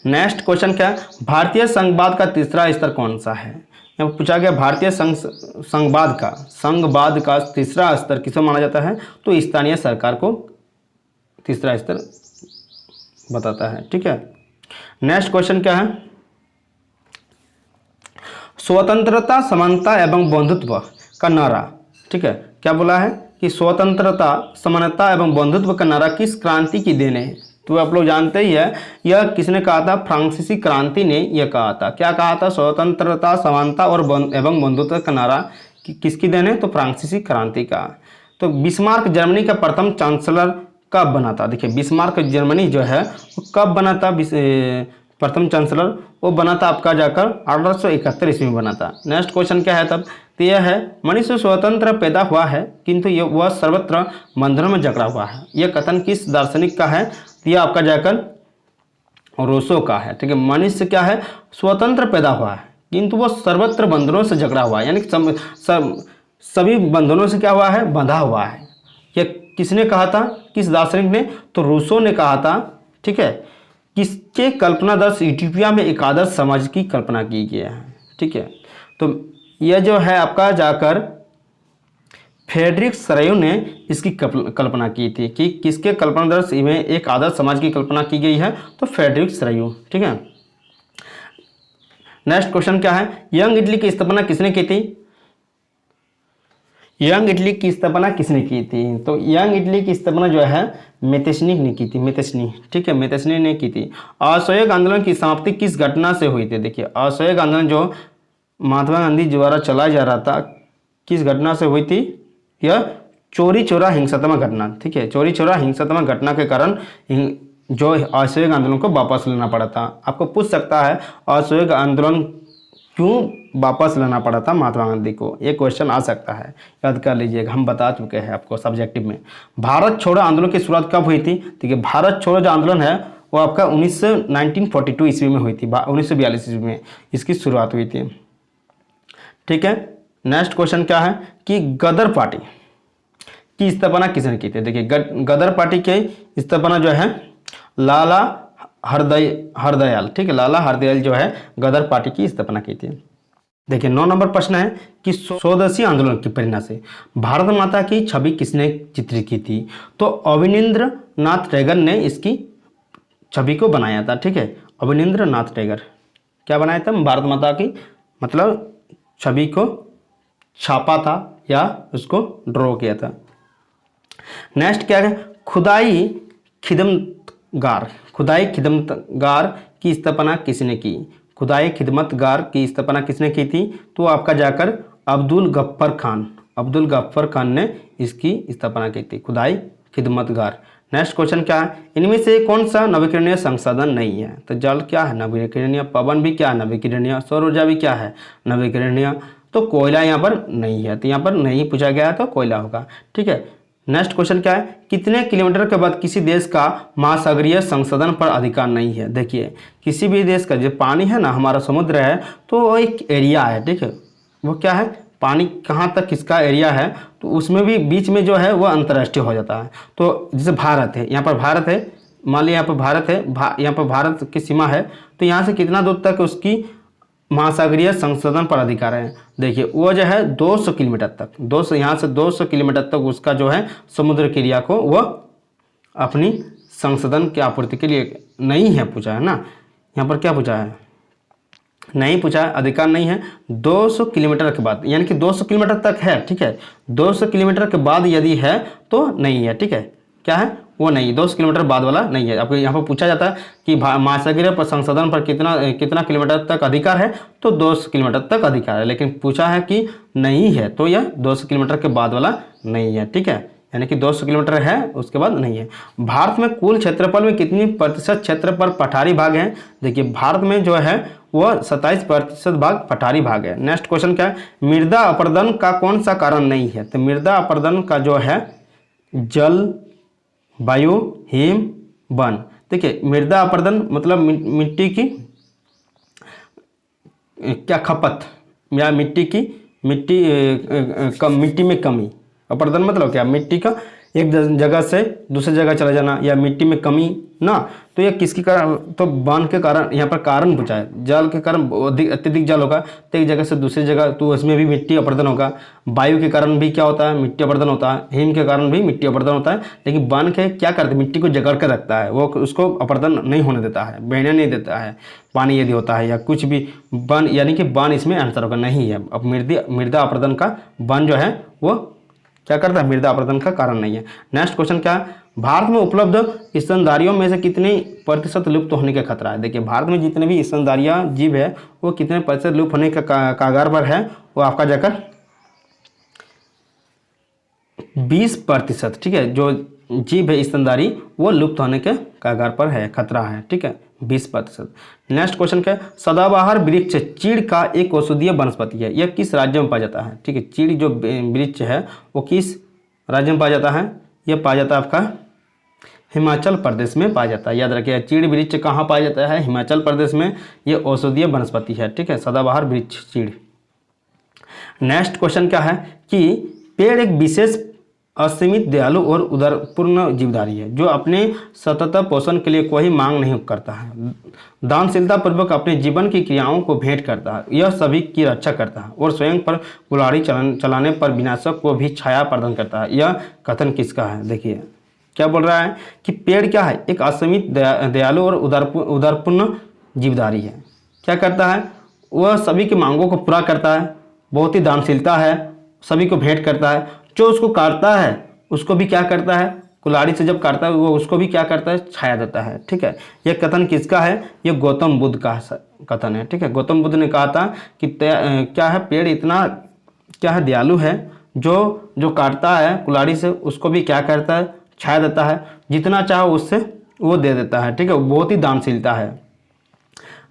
Speaker 1: नेक्स्ट क्वेश्चन क्या है? भारतीय संघवाद का तीसरा स्तर कौन सा है? यहाँ पूछा गया भारतीय संघवाद का तीसरा स्तर किसे माना जाता है? तो स्थानीय सरकार को तीसरा स्तर बताता है। ठीक है, नेक्स्ट क्वेश्चन क्या है? स्वतंत्रता, समानता एवं बंधुत्व का नारा। ठीक है, क्या बोला है कि स्वतंत्रता, समानता एवं बंधुत्व का नारा किस क्रांति की देन है? तो आप लोग जानते ही है, यह किसने कहा था? फ्रांसीसी क्रांति ने यह कहा था। क्या कहा था? स्वतंत्रता, समानता और एवं बंधुत्व का नारा किसकी देन है? तो फ्रांसीसी क्रांति का। तो बिस्मार्क जर्मनी का प्रथम चांसलर कब बना था? देखिए बिस्मार्क जर्मनी जो है वो कब बना था? प्रथम चांसलर वो बना था आपका जाकर 1871 ईस्वी में बना था। नेक्स्ट क्वेश्चन क्या है तब? तो यह है मनुष्य स्वतंत्र पैदा हुआ है किंतु वह सर्वत्र बंधनों में जकड़ा हुआ है। यह कथन किस दार्शनिक का है? तो यह आपका जाकर रूसो का है। ठीक है, मनुष्य क्या है? स्वतंत्र पैदा हुआ है किंतु वह सर्वत्र बंधनों से जकड़ा हुआ है, यानी सभी बंधनों से क्या हुआ है? बंधा हुआ है। यह किसने कहा था? किस दार्शनिक ने? तो रूसो ने कहा था। ठीक है, किसके कल्पनादर्श इथियोपिया में एक आदर्श समाज की कल्पना की गई है। ठीक है, तो यह जो है आपका जाकर फ्रेडरिक सरायू ने इसकी कल्पना की थी कि किसके कल्पनादर्श में एक आदर्श समाज की कल्पना की गई है? तो फ्रेडरिक सरायू। ठीक है, नेक्स्ट क्वेश्चन क्या है? यंग इटली की स्थापना किसने की थी? यंग इटली की स्थापना किसने की थी? तो यंग इटली की स्थापना जो है मेतेस्नी ने की थी। मेतेस्नी, ठीक है, मेतेस्नी ने की थी। असहयोग आंदोलन की समाप्ति किस घटना से हुई थी? देखिए असहयोग आंदोलन जो महात्मा गांधी द्वारा चलाया जा रहा था किस घटना से हुई थी? यह चोरी चोरा हिंसात्मक घटना। ठीक है, चोरी चोरा हिंसात्मक घटना के कारण जो असहयोग आंदोलन को वापस लेना पड़ा था। आपको पूछ सकता है असहयोग आंदोलन क्यों वापस लेना पड़ा था महात्मा गांधी को? ये क्वेश्चन आ सकता है, याद कर लीजिएगा, हम बता चुके हैं आपको सब्जेक्टिव में। भारत छोड़ो आंदोलन की शुरुआत कब हुई थी? देखिए भारत छोड़ो जो आंदोलन है वो आपका 1942 ईस्वी में हुई थी, 1942 ईस्वी में इसकी शुरुआत हुई थी। ठीक है, नेक्स्ट क्वेश्चन क्या है कि गदर पार्टी की स्थापना किसने की थी। देखिए गदर पार्टी की स्थापना जो है लाला हरदयाल, ठीक है, लाला हरदयाल जो है गदर पार्टी की स्थापना की थी। देखिए 9 नंबर प्रश्न है कि स्वदेशी आंदोलन की प्रेरणा से भारत माता की छवि किसने चित्रित की थी। तो अवनींद्र नाथ टैगोर ने इसकी छवि को बनाया था। ठीक है, अवनींद्र नाथ टैगोर क्या बनाया था, भारत माता की मतलब छवि को छापा था या उसको ड्रॉ किया था। नेक्स्ट क्या है, खुदाई खिदमतगार की स्थापना किसने की। खुदाई खिदमतगार की स्थापना किसने की थी, तो आपका जाकर अब्दुल गफ्फर खान ने इसकी स्थापना की थी, खुदाई खिदमतगार। नेक्स्ट क्वेश्चन क्या है, इनमें से कौन सा नवीकरणीय संसाधन नहीं है। तो जल क्या है नवीकरणीय, पवन भी क्या है नवीकरणीय, सौर ऊर्जा भी क्या है नवीकरणीय। तो कोयला यहाँ पर नहीं है, तो यहाँ पर नहीं पूछा गया है तो कोयला होगा। ठीक है, नेक्स्ट क्वेश्चन क्या है, कितने किलोमीटर के बाद किसी देश का महासागरीय संसाधन पर अधिकार नहीं है। देखिए किसी भी देश का जो पानी है ना, हमारा समुद्र है तो वो एक एरिया है। ठीक है, वो क्या है, पानी कहाँ तक किसका एरिया है, तो उसमें भी बीच में जो है वो अंतर्राष्ट्रीय हो जाता है। तो जैसे भारत है, यहाँ पर भारत है, मान लिया यहाँ पर भारत है, यहाँ पर भारत की सीमा है, तो यहाँ से कितना दूर तक उसकी महासागरीय संशोधन पर अधिकार है। देखिए वो जो है 200 किलोमीटर तक, 200 यहाँ से 200 किलोमीटर तक उसका जो है समुद्र के एरिया को वो अपनी संशोधन की आपूर्ति के लिए नहीं है पूछा है ना। यहाँ पर क्या पूछा है, नहीं पूछा है, अधिकार नहीं है 200 किलोमीटर के बाद, यानी कि 200 किलोमीटर तक है। ठीक है, 200 किलोमीटर के बाद यदि है तो नहीं है। ठीक है, क्या है वो नहीं, 200 किलोमीटर बाद वाला नहीं है। आपको यहाँ पर पूछा जाता है कि महासागरीय पर संशोधन पर कितना किलोमीटर तक अधिकार है, तो 200 किलोमीटर तक अधिकार है, लेकिन पूछा है कि नहीं है तो यह 200 किलोमीटर के बाद वाला नहीं है। ठीक है, यानी कि 200 किलोमीटर है उसके बाद नहीं है। भारत में कुल क्षेत्रफल में कितनी प्रतिशत क्षेत्र पर पठारी भाग है। देखिए भारत में जो है वह 27% भाग पठारी भाग है। नेक्स्ट क्वेश्चन क्या है, मृदा अपरदन का कौन सा कारण नहीं है। तो मृदा अपरदन का जो है जल, वायु, हिम, वन। देखिए मृदा अपरदन मतलब मिट्टी की क्या खपत या मिट्टी में कमी। अपरदन मतलब क्या, मिट्टी का एक जगह से दूसरी जगह चला जाना या मिट्टी में कमी ना। तो यह किसके कारण, तो वन के कारण यहाँ पर कारण पूछा है। जल के कारण अत्यधिक जल होगा तो एक जगह से दूसरी जगह, तो उसमें भी मिट्टी अपरदन होगा। वायु के कारण भी क्या होता है, मिट्टी अपरदन होता है। हिम के कारण भी मिट्टी अपरदन होता है। लेकिन वन के क्या करते हैं, मिट्टी को जकड़ कर रखता है, वो उसको अपरदन नहीं होने देता है, बहने नहीं देता है। पानी यदि होता है या कुछ भी, वन यानी कि वन इसमें आंसर होगा, नहीं है। अब मृदा अपरदन का वन जो है वो क्या करता है, मृदा अपरदन का कारण नहीं है। नेक्स्ट क्वेश्चन क्या है, भारत में उपलब्ध स्तनधारियों में से कितनी प्रतिशत लुप्त होने का खतरा है। देखिए भारत में जितने भी स्तनधारियां जीव है वो कितने प्रतिशत लुप्त होने का कागार पर है, वो आपका जाकर 20%। ठीक है, जो जीव है स्तनधारी वो लुप्त होने के कागार पर है, खतरा है। ठीक है, 20%। नेक्स्ट क्वेश्चन क्या है, सदाबहार वृक्ष चीड़ का एक औषधीय वनस्पति है, यह किस राज्य में पाया जाता है। ठीक है, चीड़ जो वृक्ष है वो किस राज्य में पाया जाता है, यह पाया जाता है आपका हिमाचल प्रदेश में पाया जाता है। याद रखिए चीड़ वृक्ष कहाँ पाया जाता है, हिमाचल प्रदेश में। यह औषधीय वनस्पति है। ठीक है, सदाबहार वृक्ष चीड़। नेक्स्ट क्वेश्चन क्या है कि पेड़ एक विशेष असीमित, दयालु और उदारपूर्ण जीवधारी है जो अपने सतत पोषण के लिए कोई मांग नहीं करता है, दानशीलता पूर्वक अपने जीवन की क्रियाओं को भेंट करता है, यह सभी की रक्षा करता है और स्वयं पर कुल्हाड़ी चलाने पर विनाशक को भी छाया प्रदान करता है। यह कथन किसका है। देखिए क्या बोल रहा है कि पेड़ क्या है, एक असीमित, दयालु और उदारपूर्ण जीवधारी है। क्या करता है, वह सभी की मांगों को पूरा करता है, बहुत ही दानशीलता है, सभी को भेंट करता है। जो उसको काटता है उसको भी क्या करता है, कुल्हाड़ी से जब काटता है वो उसको भी क्या करता है, छाया देता है। ठीक है, यह कथन किसका है, यह गौतम बुद्ध का कथन है। ठीक है, गौतम बुद्ध ने कहा था कि क्या है, पेड़ इतना क्या है, दयालु है, जो काटता है कुल्हाड़ी से उसको भी क्या करता है, छाया देता है, जितना चाहो उससे वो दे देता है। ठीक है, बहुत ही दानशीलता है।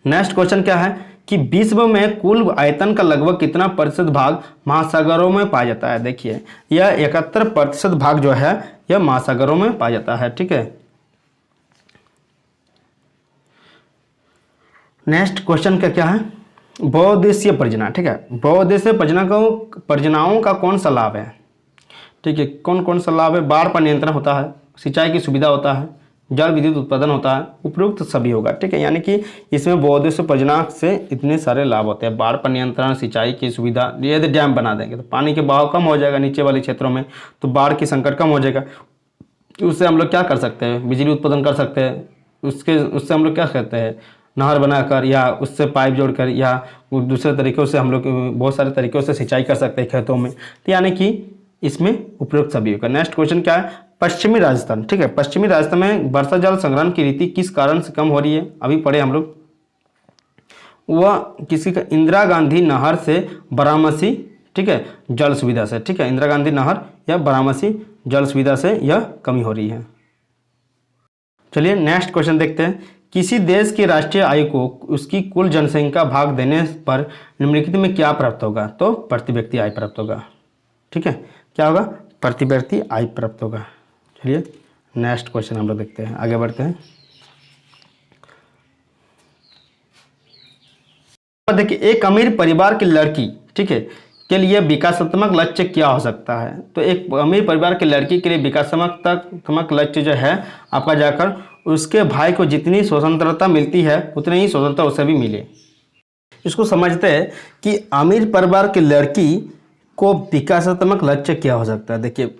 Speaker 1: नेक्स्ट क्वेश्चन क्या है कि विश्व में कुल आयतन का लगभग कितना प्रतिशत भाग महासागरों में पाया जाता है। देखिए यह 71% भाग जो है यह महासागरों में पाया जाता है। ठीक है, नेक्स्ट क्वेश्चन का क्या है, बहुउद्देशीय परियोजना। ठीक है, बहुउद्देशीय परियोजनाओं का कौन सा लाभ है। ठीक है, कौन कौन सा लाभ है, बाढ़ पर नियंत्रण होता है, सिंचाई की सुविधा होता है, जल विद्युत उत्पादन होता है, उपरोक्त सभी होगा। ठीक है, यानी कि इसमें बहुउद्देशीय परियोजना से इतने सारे लाभ होते हैं, बाढ़ पर नियंत्रण, सिंचाई की सुविधा। यदि डैम बना देंगे तो पानी के बहाव कम हो जाएगा नीचे वाले क्षेत्रों में, तो बाढ़ की संकट कम हो जाएगा। उससे हम लोग क्या कर सकते हैं, बिजली उत्पादन कर सकते हैं। उससे हम लोग क्या करते हैं, नहर बनाकर या उससे पाइप जोड़कर या दूसरे तरीक़ों से हम लोग बहुत सारे तरीक़ों से सिंचाई कर सकते हैं खेतों में। तो यानी कि इसमें उपयुक्त सभी होगा। नेक्स्ट क्वेश्चन क्या है, पश्चिमी राजस्थान। ठीक है, पश्चिमी राजस्थान में वर्षा जल संग्रहण की रीति किस कारण से कम हो रही है, अभी पढ़े हम लोग। वह किसी का इंदिरा गांधी नहर से बारामसी, ठीक है, जल सुविधा से। ठीक है, इंदिरा गांधी नहर या बारामसी जल सुविधा से यह कमी हो रही है। चलिए नेक्स्ट क्वेश्चन देखते हैं, किसी देश की राष्ट्रीय आय को उसकी कुल जनसंख्या भाग देने पर निम्नलिखित में क्या प्राप्त होगा, तो प्रति व्यक्ति आय प्राप्त होगा। ठीक है, क्या होगा, प्रति व्यक्ति आय प्राप्त होगा। चलिए नेक्स्ट क्वेश्चन हम लोग देखते हैं, आगे बढ़ते हैं। देखिए, एक अमीर परिवार की लड़की, ठीक है, के लिए विकासात्मक लक्ष्य क्या हो सकता है। तो एक अमीर परिवार की लड़की के लिए विकासात्मक लक्ष्य जो है आपका जाकर उसके भाई को जितनी स्वतंत्रता मिलती है उतनी ही स्वतंत्रता उसे भी मिले। इसको समझते हैं कि अमीर परिवार की लड़की को विकासात्मक लक्ष्य क्या हो सकता है। देखिए,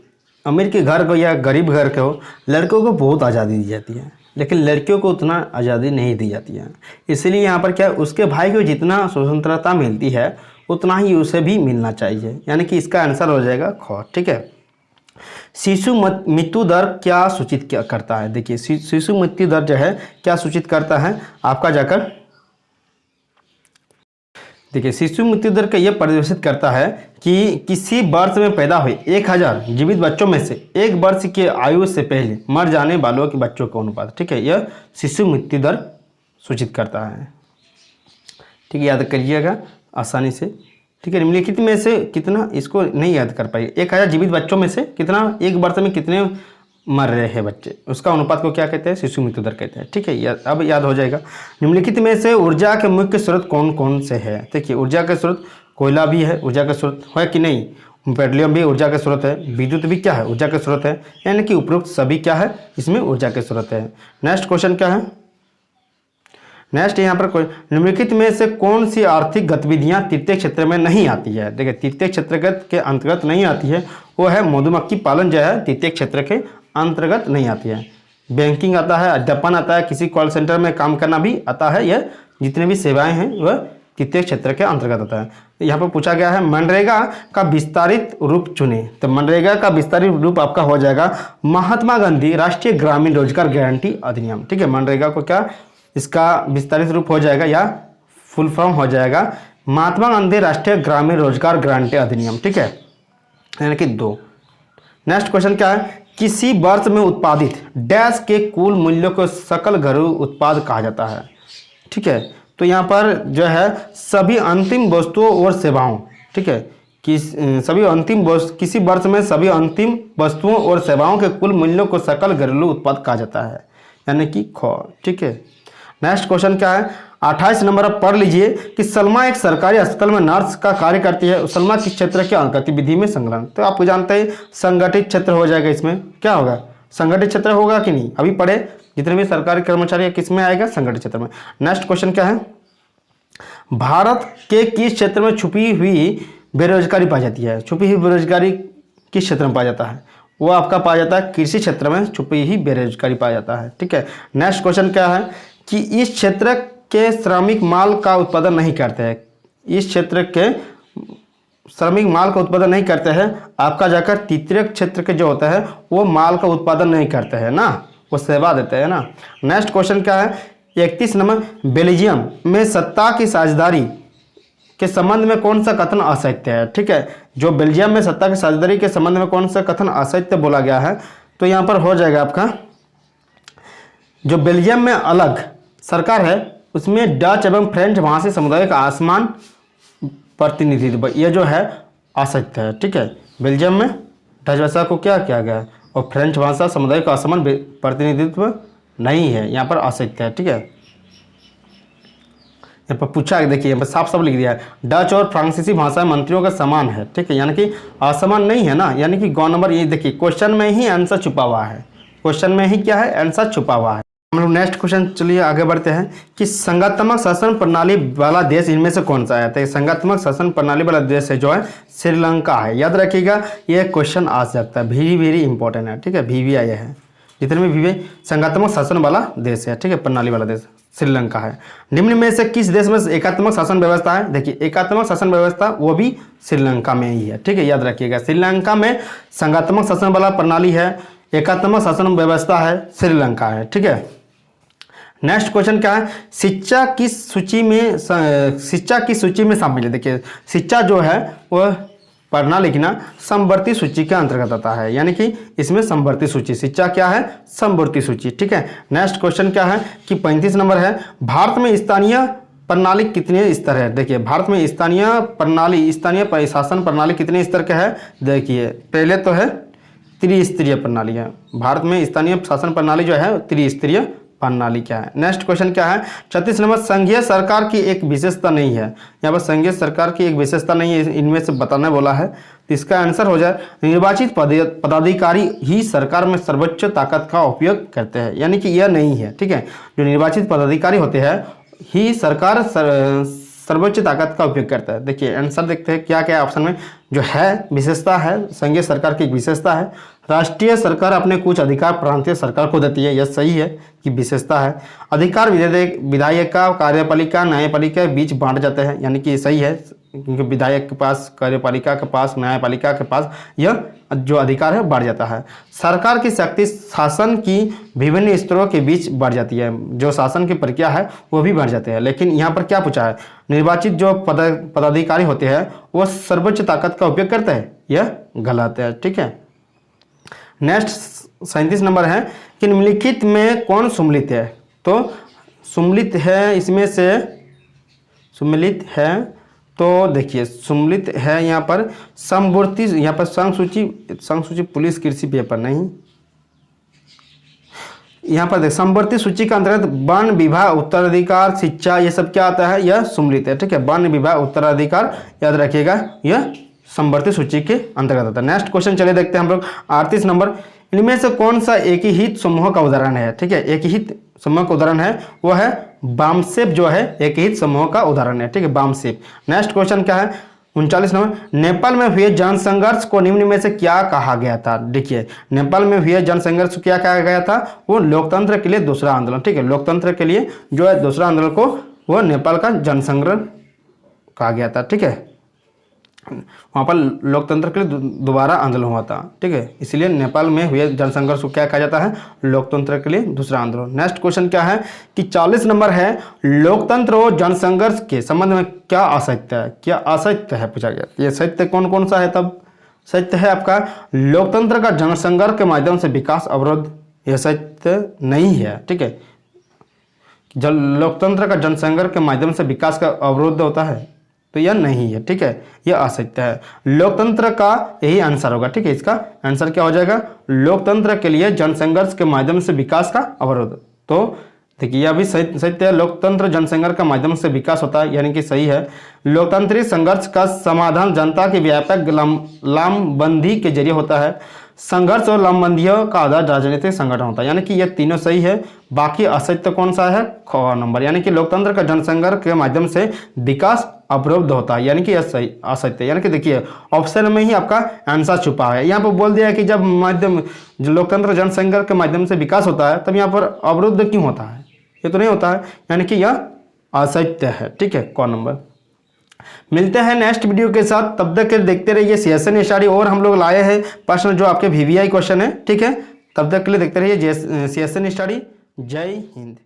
Speaker 1: अमीर के घर को या गरीब घर को लड़कों को बहुत आज़ादी दी जाती है, लेकिन लड़कियों को उतना आज़ादी नहीं दी जाती है। इसलिए यहाँ पर क्या, उसके भाई को जितना स्वतंत्रता मिलती है उतना ही उसे भी मिलना चाहिए, यानी कि इसका आंसर हो जाएगा ख। ठीक है, शिशु मृत्यु दर क्या सूचित क्या करता है। देखिए, शिशु मृत्यु दर जो है क्या सूचित करता है आपका जाकर, देखिए शिशु मृत्यु दर का यह प्रदर्शित करता है कि किसी वर्ष में पैदा हुए 1000 जीवित बच्चों में से 1 वर्ष की आयु से पहले मर जाने वालों के बच्चों का अनुपात। ठीक है, यह शिशु मृत्यु दर सूचित करता है। ठीक है, याद करिएगा आसानी से। ठीक है, निम्नलिखित में से कितना, इसको नहीं याद कर पाइए, 1000 जीवित बच्चों में से कितना, 1 वर्ष में कितने मर रहे हैं बच्चे, उसका अनुपात को क्या कहते हैं, शिशु मृत्यु दर कहते हैं। ठीक है, अब याद हो जाएगा। निम्नलिखित में से ऊर्जा के मुख्य स्रोत कौन कौन से हैं। देखिए, ऊर्जा के स्रोत कोयला भी है, ऊर्जा का स्रोत है कि नहीं, पेट्रोलियम भी ऊर्जा का स्रोत है, विद्युत भी क्या है, ऊर्जा का स्रोत है, यानी कि उपरोक्त सभी क्या है, इसमें ऊर्जा के स्रोत है। नेक्स्ट क्वेश्चन क्या है, नेक्स्ट यहाँ पर कोई निम्नलिखित में से कौन सी आर्थिक गतिविधियाँ तृतीय क्षेत्र में नहीं आती है। देखिए, तृतीय क्षेत्र के अंतर्गत नहीं आती है, वो है मधुमक्खी पालन जो है तृतीय क्षेत्र के अंतर्गत नहीं आती है। बैंकिंग आता है, अध्यापन आता है, किसी कॉल सेंटर में काम करना भी आता है, यह जितने भी सेवाएं हैं वह तृतीय क्षेत्र के अंतर्गत आता है। यहाँ पर पूछा गया है मनरेगा का विस्तारित रूप चुने, तो मनरेगा का विस्तारित रूप आपका हो जाएगा महात्मा गांधी राष्ट्रीय ग्रामीण रोजगार गारंटी अधिनियम। ठीक है, मनरेगा को क्या, इसका विस्तारित रूप हो जाएगा या फुल फॉर्म हो जाएगा महात्मा गांधी राष्ट्रीय ग्रामीण रोजगार गारंटी अधिनियम। ठीक है, यानी कि 2। नेक्स्ट क्वेश्चन क्या है, किसी वर्ष में उत्पादित डैश के कुल मूल्य को सकल घरेलू उत्पाद कहा जाता है। ठीक है, तो यहाँ पर जो है सभी अंतिम वस्तुओं और सेवाओं, ठीक है, किसी वर्ष में सभी अंतिम वस्तुओं और सेवाओं के कुल मूल्यों को सकल घरेलू उत्पाद कहा जाता है, यानी कि ख। ठीक है, नेक्स्ट क्वेश्चन क्या है, 28 नंबर आप पढ़ लीजिए कि सलमा एक सरकारी अस्पताल में नर्स का कार्य करती है। सलमा किस क्षेत्र के गतिविधि में संलग्न, तो आपको जानते हैं संगठित क्षेत्र हो जाएगा। इसमें क्या होगा, संगठित क्षेत्र होगा कि नहीं, अभी पढ़े, जितने भी सरकारी कर्मचारी है किस में आएगा, संगठित क्षेत्र में। नेक्स्ट क्वेश्चन क्या है, भारत के किस क्षेत्र में छुपी हुई बेरोजगारी पाई जाती है। छुपी हुई बेरोजगारी किस क्षेत्र में पाया जाता है, वो आपका पाया जाता है कृषि क्षेत्र में छुपी हुई बेरोजगारी पाया जाता है। ठीक है, नेक्स्ट क्वेश्चन क्या है कि इस क्षेत्र के श्रमिक माल का उत्पादन नहीं करते हैं, इस क्षेत्र के श्रमिक माल का उत्पादन नहीं करते हैं, आपका जाकर तृतीय क्षेत्र के जो होता है वो माल का उत्पादन नहीं करते हैं ना, वो सेवा देते हैं ना। नेक्स्ट क्वेश्चन क्या है, 31 नंबर, बेल्जियम में सत्ता की साझेदारी के संबंध में कौन सा कथन असत्य है। ठीक है, जो बेल्जियम में सत्ता की साझेदारी के संबंध में कौन सा कथन असत्य बोला गया है, तो यहाँ पर हो जाएगा आपका जो बेल्जियम में अलग सरकार है उसमें डच एवं फ्रेंच भाषी समुदाय का आसमान प्रतिनिधित्व, यह जो है असत्य है। ठीक है, बेल्जियम में डच भाषा को क्या किया गया और फ्रेंच भाषा समुदाय का असमान प्रतिनिधित्व नहीं है, यहाँ पर असत्य है। ठीक है, यहाँ पर पूछा है, देखिए यहाँ पर साफ साफ लिख दिया है, डच और फ्रांसीसी भाषा मंत्रियों का समान है, ठीक है, यानी कि असमान नहीं है ना, यानी कि गौ नंबर ये देखिए क्वेश्चन में ही आंसर छुपा हुआ है, क्वेश्चन में ही क्या है, आंसर छुपा हुआ है। हम लोग नेक्स्ट क्वेश्चन चलिए आगे बढ़ते हैं कि संघात्मक शासन प्रणाली वाला देश इनमें से कौन सा है। तो संघात्मक शासन प्रणाली वाला देश है जो है श्रीलंका है। याद रखिएगा ये क्वेश्चन आ सकता है, वेरी वेरी इंपॉर्टेंट है, ठीक है, VVI है, जितने भी VVI संघात्मक शासन वाला देश है, ठीक है, प्रणाली वाला देश श्रीलंका है। निम्न में से किस देश में एकात्मक शासन व्यवस्था है। देखिए एकात्मक शासन व्यवस्था वो भी श्रीलंका में ही है, ठीक है, याद रखिएगा श्रीलंका में संघात्मक शासन वाला प्रणाली है, एकात्मक शासन व्यवस्था है, श्रीलंका है, ठीक है। नेक्स्ट क्वेश्चन क्या है, शिक्षा की सूची में शामिल है। देखिए शिक्षा जो है वह पढ़ना लिखना समवर्ती सूची के अंतर्गत आता है, यानी कि इसमें समवर्ती सूची, शिक्षा क्या है, समवर्ती सूची, ठीक है। नेक्स्ट क्वेश्चन क्या है कि 35 नंबर है, भारत में स्थानीय प्रणाली कितने स्तर है। देखिए भारत में स्थानीय शासन प्रणाली कितने स्तर का है। देखिए पहले तो है त्रिस्तरीय प्रणाली है, भारत में स्थानीय शासन प्रणाली जो है त्रिस्तरीय प्रणाली क्या है। नेक्स्ट क्वेश्चन क्या है 36 नंबर, संघीय सरकार की एक विशेषता नहीं है। यहाँ पर संघीय सरकार की एक विशेषता नहीं है, इनमें से बताने बोला है, तो इसका आंसर हो जाए निर्वाचित पदाधिकारी ही सरकार में सर्वोच्च ताकत का उपयोग करते हैं, यानी कि यह नहीं है, ठीक है, जो निर्वाचित पदाधिकारी होते हैं ही सरकार सर्वोच्च ताकत का उपयोग करता है। देखिए आंसर देखते हैं क्या क्या ऑप्शन में जो है विशेषता है, संघीय सरकार की एक विशेषता है, राष्ट्रीय सरकार अपने कुछ अधिकार प्रांतीय सरकार को देती है, यह सही है कि विशेषता है, अधिकार विधायिका कार्यपालिका न्यायपालिका के बीच बांट जाते हैं, यानी कि सही है, क्योंकि विधायक के पास, कार्यपालिका के पास, न्यायपालिका के पास यह जो अधिकार है बढ़ जाता है। सरकार की शक्ति शासन की विभिन्न स्तरों के बीच बढ़ जाती है, जो शासन की प्रक्रिया है वो भी बढ़ जाते हैं, लेकिन यहाँ पर क्या पूछा है, निर्वाचित जो पदाधिकारी होते हैं वो सर्वोच्च ताकत का उपयोग करते हैं, यह गलत है, ठीक है। नेक्स्ट 37 नंबर है कि निम्नलिखित में कौन सम्मिलित है। तो सम्मिलित है, इसमें से सम्मिलित है, तो देखिए सम्मिलित है यहाँ पर समवर्ती, यहाँ पर संघ सूची पुलिस कृषि पेपर नहीं, यहाँ पर देख समवर्ती सूची के अंतर्गत वन विभाग उत्तराधिकार शिक्षा ये सब क्या आता है, यह सम्मिलित है, ठीक है, वन विभाग उत्तराधिकार याद रखिएगा यह समवर्ती सूची के अंतर्गत आता है। नेक्स्ट क्वेश्चन चलिए देखते हैं हम लोग 38 नंबर, इनमें से कौन सा एक ही हित समूह का उदाहरण है। ठीक है, एक ही हित समूह का उदाहरण है वो है बामसेफ, जो है एक ही समूह का उदाहरण है। ठीक है, बामसेफ। नेक्स्ट क्वेश्चन क्या है 39 नंबर, नेपाल में हुए जनसंघर्ष को निम्न में से क्या कहा गया था। देखिए नेपाल में हुए जनसंघर्ष को क्या कहा गया था, वो लोकतंत्र के लिए दूसरा आंदोलन। ठीक है, लोकतंत्र के लिए जो है दूसरा आंदोलन को वो नेपाल का जनसंघर्ष कहा गया था। ठीक है, वहाँ पर लोकतंत्र के लिए दोबारा आंदोलन हुआ था। ठीक है, इसलिए नेपाल में हुए जनसंघर्ष को क्या कहा जाता है, लोकतंत्र के लिए दूसरा आंदोलन। नेक्स्ट क्वेश्चन क्या है कि 40 नंबर है, लोकतंत्र और जनसंघर्ष के संबंध में क्या असत्य है, क्या असत्य है पूछा गया। ये सत्य कौन कौन सा है, तब सत्य है आपका लोकतंत्र का जनसंघर्ष के माध्यम से विकास अवरोध, यह सत्य नहीं है। ठीक है, जब लोकतंत्र का जनसंघर्ष के माध्यम से विकास का अवरोध होता है तो यह नहीं है। ठीक है, यह असत्य है। लोकतंत्र का यही आंसर होगा। ठीक है, इसका आंसर क्या हो जाएगा, लोकतंत्र के लिए जनसंघर्ष के माध्यम से विकास का अवरोध। तो देखिए यह भी सत्य है, लोकतंत्र जनसंघर्ष का माध्यम से विकास होता है, यानी कि सही है। लोकतांत्रिक संघर्ष का समाधान जनता की व्यापक लामबंदी के जरिए होता है। संघर्ष और लामबंदियों का आधार राजनीतिक संगठन होता है, यानी कि यह तीनों सही है। बाकी असत्य कौन सा है, ख नंबर, यानी कि लोकतंत्र का जनसंघर्ष के माध्यम से विकास अवरुद्ध होता है, यानी कि यह सही असत्य। यानी कि देखिए ऑप्शन में ही आपका आंसर छुपा है। यहाँ पर बोल दिया है कि जब लोकतंत्र जनसंघर्ष के माध्यम से विकास होता है तब यहाँ पर अवरुद्ध क्यों होता है, ये तो नहीं होता है, यानी कि यह असत्य है। ठीक है, कौन नंबर। मिलते हैं नेक्स्ट वीडियो के साथ, तब तक के देखते रहिए CSN स्टडी। और हम लोग लाए हैं प्रश्न जो आपके VVI क्वेश्चन है। ठीक है, तब तक के लिए देखते रहिए CSN स्टडी। जय हिंद।